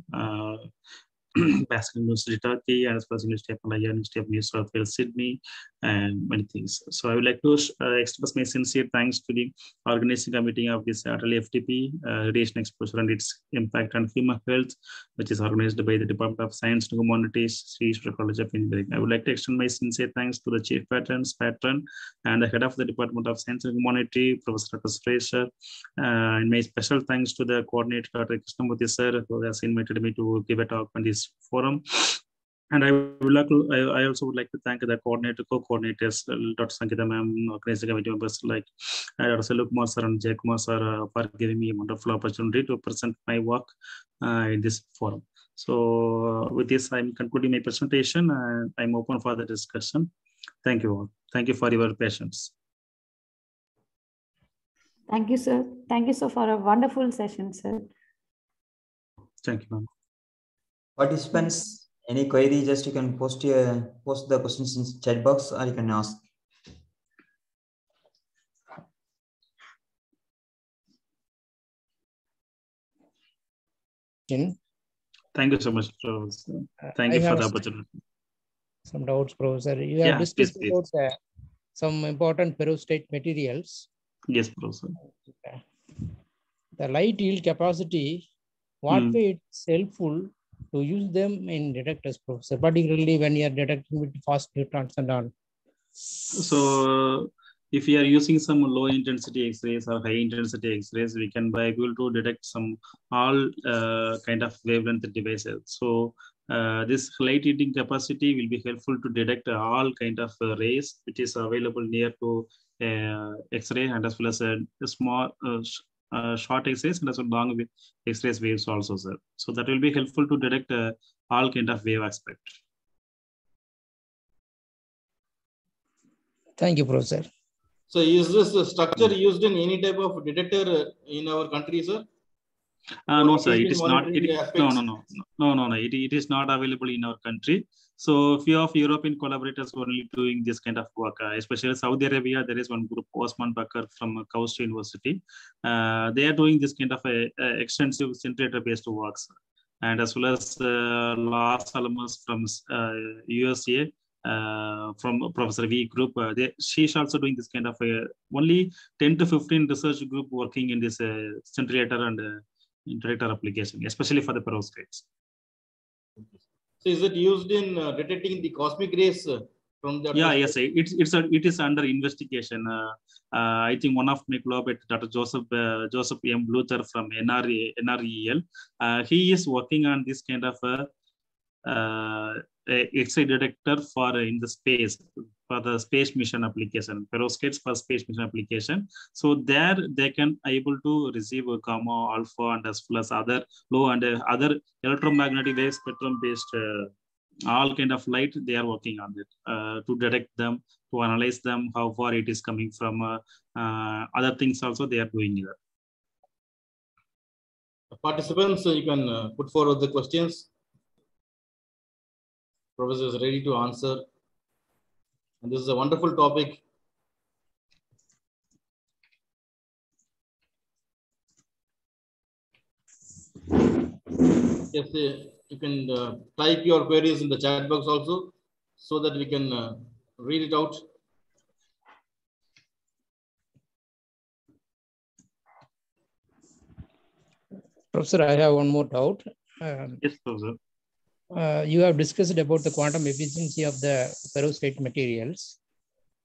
Basel University, Turkey, and as well as University of Malaya, University of New South Wales, Sydney, and many things. So I would like to express my sincere thanks to the organizing committee of this ATAL FTP, Radiation Exposure and its Impact on Human Health, which is organized by the Department of Science and Humanities, Sri College of Engineering. I would like to extend my sincere thanks to the Chief Patron, and the Head of the Department of Science and Humanity, Professor Dr. Fraser, and my special thanks to the coordinator, Dr. Krishnamurthy sir, who has invited me to give a talk on this forum. And I also would like to thank the co-coordinators, Dr. Sankita ma'am, organizing committee members like Dr. Saluk Kumar sir and Jay Kumar sir for giving me a wonderful opportunity to present my work in this forum. So with this, I'm concluding my presentation and I'm open for the discussion. Thank you all. Thank you for your patience. Thank you, sir. Thank you, sir, for a wonderful session, sir. Thank you, ma'am. Participants, any query, just you can post the questions in chat box or you can ask. Thank you so much, Professor. Thank you for the opportunity. Some doubts, Professor. You have discussed about some important perovskite materials. Yes, Professor. The light yield capacity, what way it's helpful to use them in detectors, Professor, particularly when you are detecting with fast neutrons and all. So if you are using some low intensity X-rays or high intensity X-rays, we can be able to detect some all kind of wavelength devices. So this light emitting capacity will be helpful to detect all kind of rays which is available near to X-ray and as well as a small short X-rays and as well long X-rays waves also, sir. So that will be helpful to detect all kind of wave aspect. Thank you, Professor. So is this structure used in any type of detector in our country, sir? No, sir, it is not. No. It is not available in our country. So few of European collaborators were only doing this kind of work, especially Saudi Arabia. There is one group, Osman Bakar from Kaustra University. They are doing this kind of extensive scintillator-based works. And as well as Los Alamos from USA, from Professor V group, she's also doing this kind of only 10 to 15 research group working in this scintillator and detector application, especially for the perovskites. So is it used in detecting the cosmic rays from the? Yeah, yes, it is under investigation. I think one of my collaborators, Dr. Joseph M. Luther from NREL, he is working on this kind of X-ray detector for in the space, for the space mission application, perovskites for space mission application. So there they can able to receive a gamma, alpha, and as well as other low and other electromagnetic wave spectrum based all kind of light. They are working on it to detect them, to analyze them, how far it is coming from. Other things also they are doing here. Participants, you can put forward the questions. Professor is ready to answer. And this is a wonderful topic. Yes, you can type your queries in the chat box also, so that we can read it out. Professor, I have one more doubt. Yes, Professor. You have discussed about the quantum efficiency of the perovskite materials.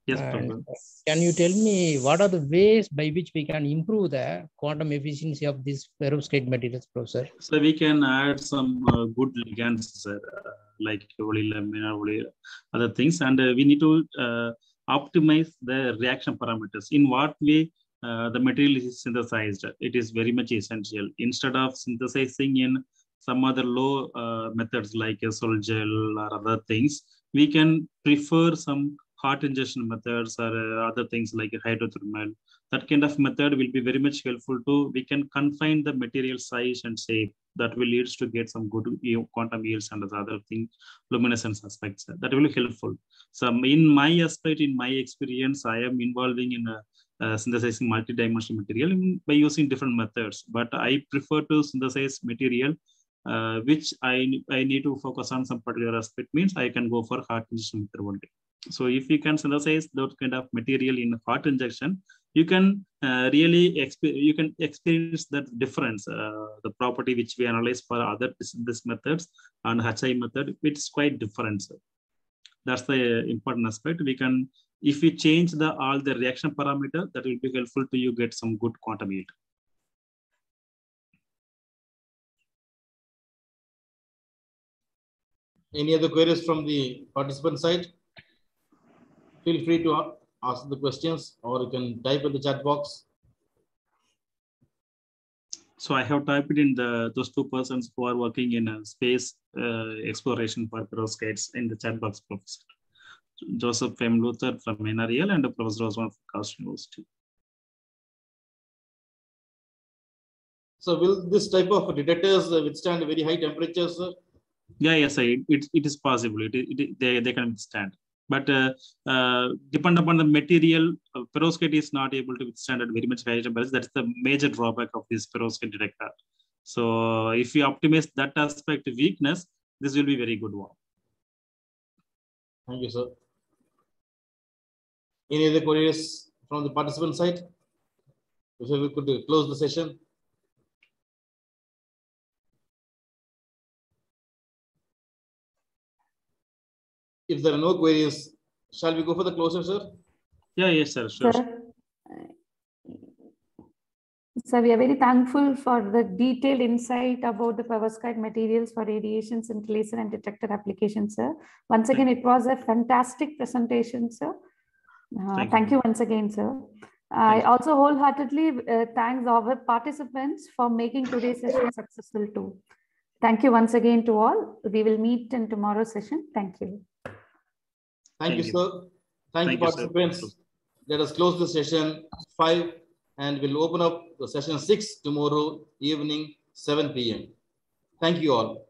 Yes, Professor. Can you tell me what are the ways by which we can improve the quantum efficiency of these perovskite materials, Professor? So we can add some good ligands, like other things, and we need to optimize the reaction parameters. In what way the material is synthesized? It is very much essential. Instead of synthesizing in some other low methods like a sol gel or other things, we can prefer some hot injection methods or other things like a hydrothermal. That kind of method will be very much helpful to, we can confine the material size and shape. That will lead to get some good quantum yields and other thing, luminescence aspects. That will be helpful. So in my aspect, in my experience, I am involving in synthesizing multi-dimensional material by using different methods. But I prefer to synthesize material which I need to focus on some particular aspect, means I can go for hot injection method only. So if you can synthesize that kind of material in hot injection, you can really experience that difference, the property which we analyze for other this methods and HI method, it's quite different. That's the important aspect. We can, if we change all the reaction parameter, that will be helpful to you get some good quantum yield. Any other queries from the participant side? Feel free to ask the questions, or you can type in the chat box. So I have typed in those two persons who are working in a space exploration for perovskites in the chat box, Professor. Joseph M. Luther from NREL and Professor Osman from Coast University. So will this type of detectors withstand very high temperatures, sir? Yeah, yes, it is possible. They can withstand. But depend upon the material, perovskite is not able to withstand at very much high temperatures. That's the major drawback of this perovskite detector. So if you optimize that aspect weakness, this will be very good one. Thank you, sir. Any other queries from the participant side? Before we could close the session. If there are no queries, shall we go for the closure, sir? Yeah, yes, sir. Sure. So we are very thankful for the detailed insight about the perovskite materials for radiation scintillation and detector applications, sir. Once again, it was a fantastic presentation, sir. Thank you once again, sir. I also wholeheartedly thank our participants for making today's session successful too. Thank you once again to all. We will meet in tomorrow's session. Thank you. Thank you, sir. Thank you, participants. Sir. Let us close the session 5 and we'll open up the session 6 tomorrow evening, 7 p.m. Thank you all.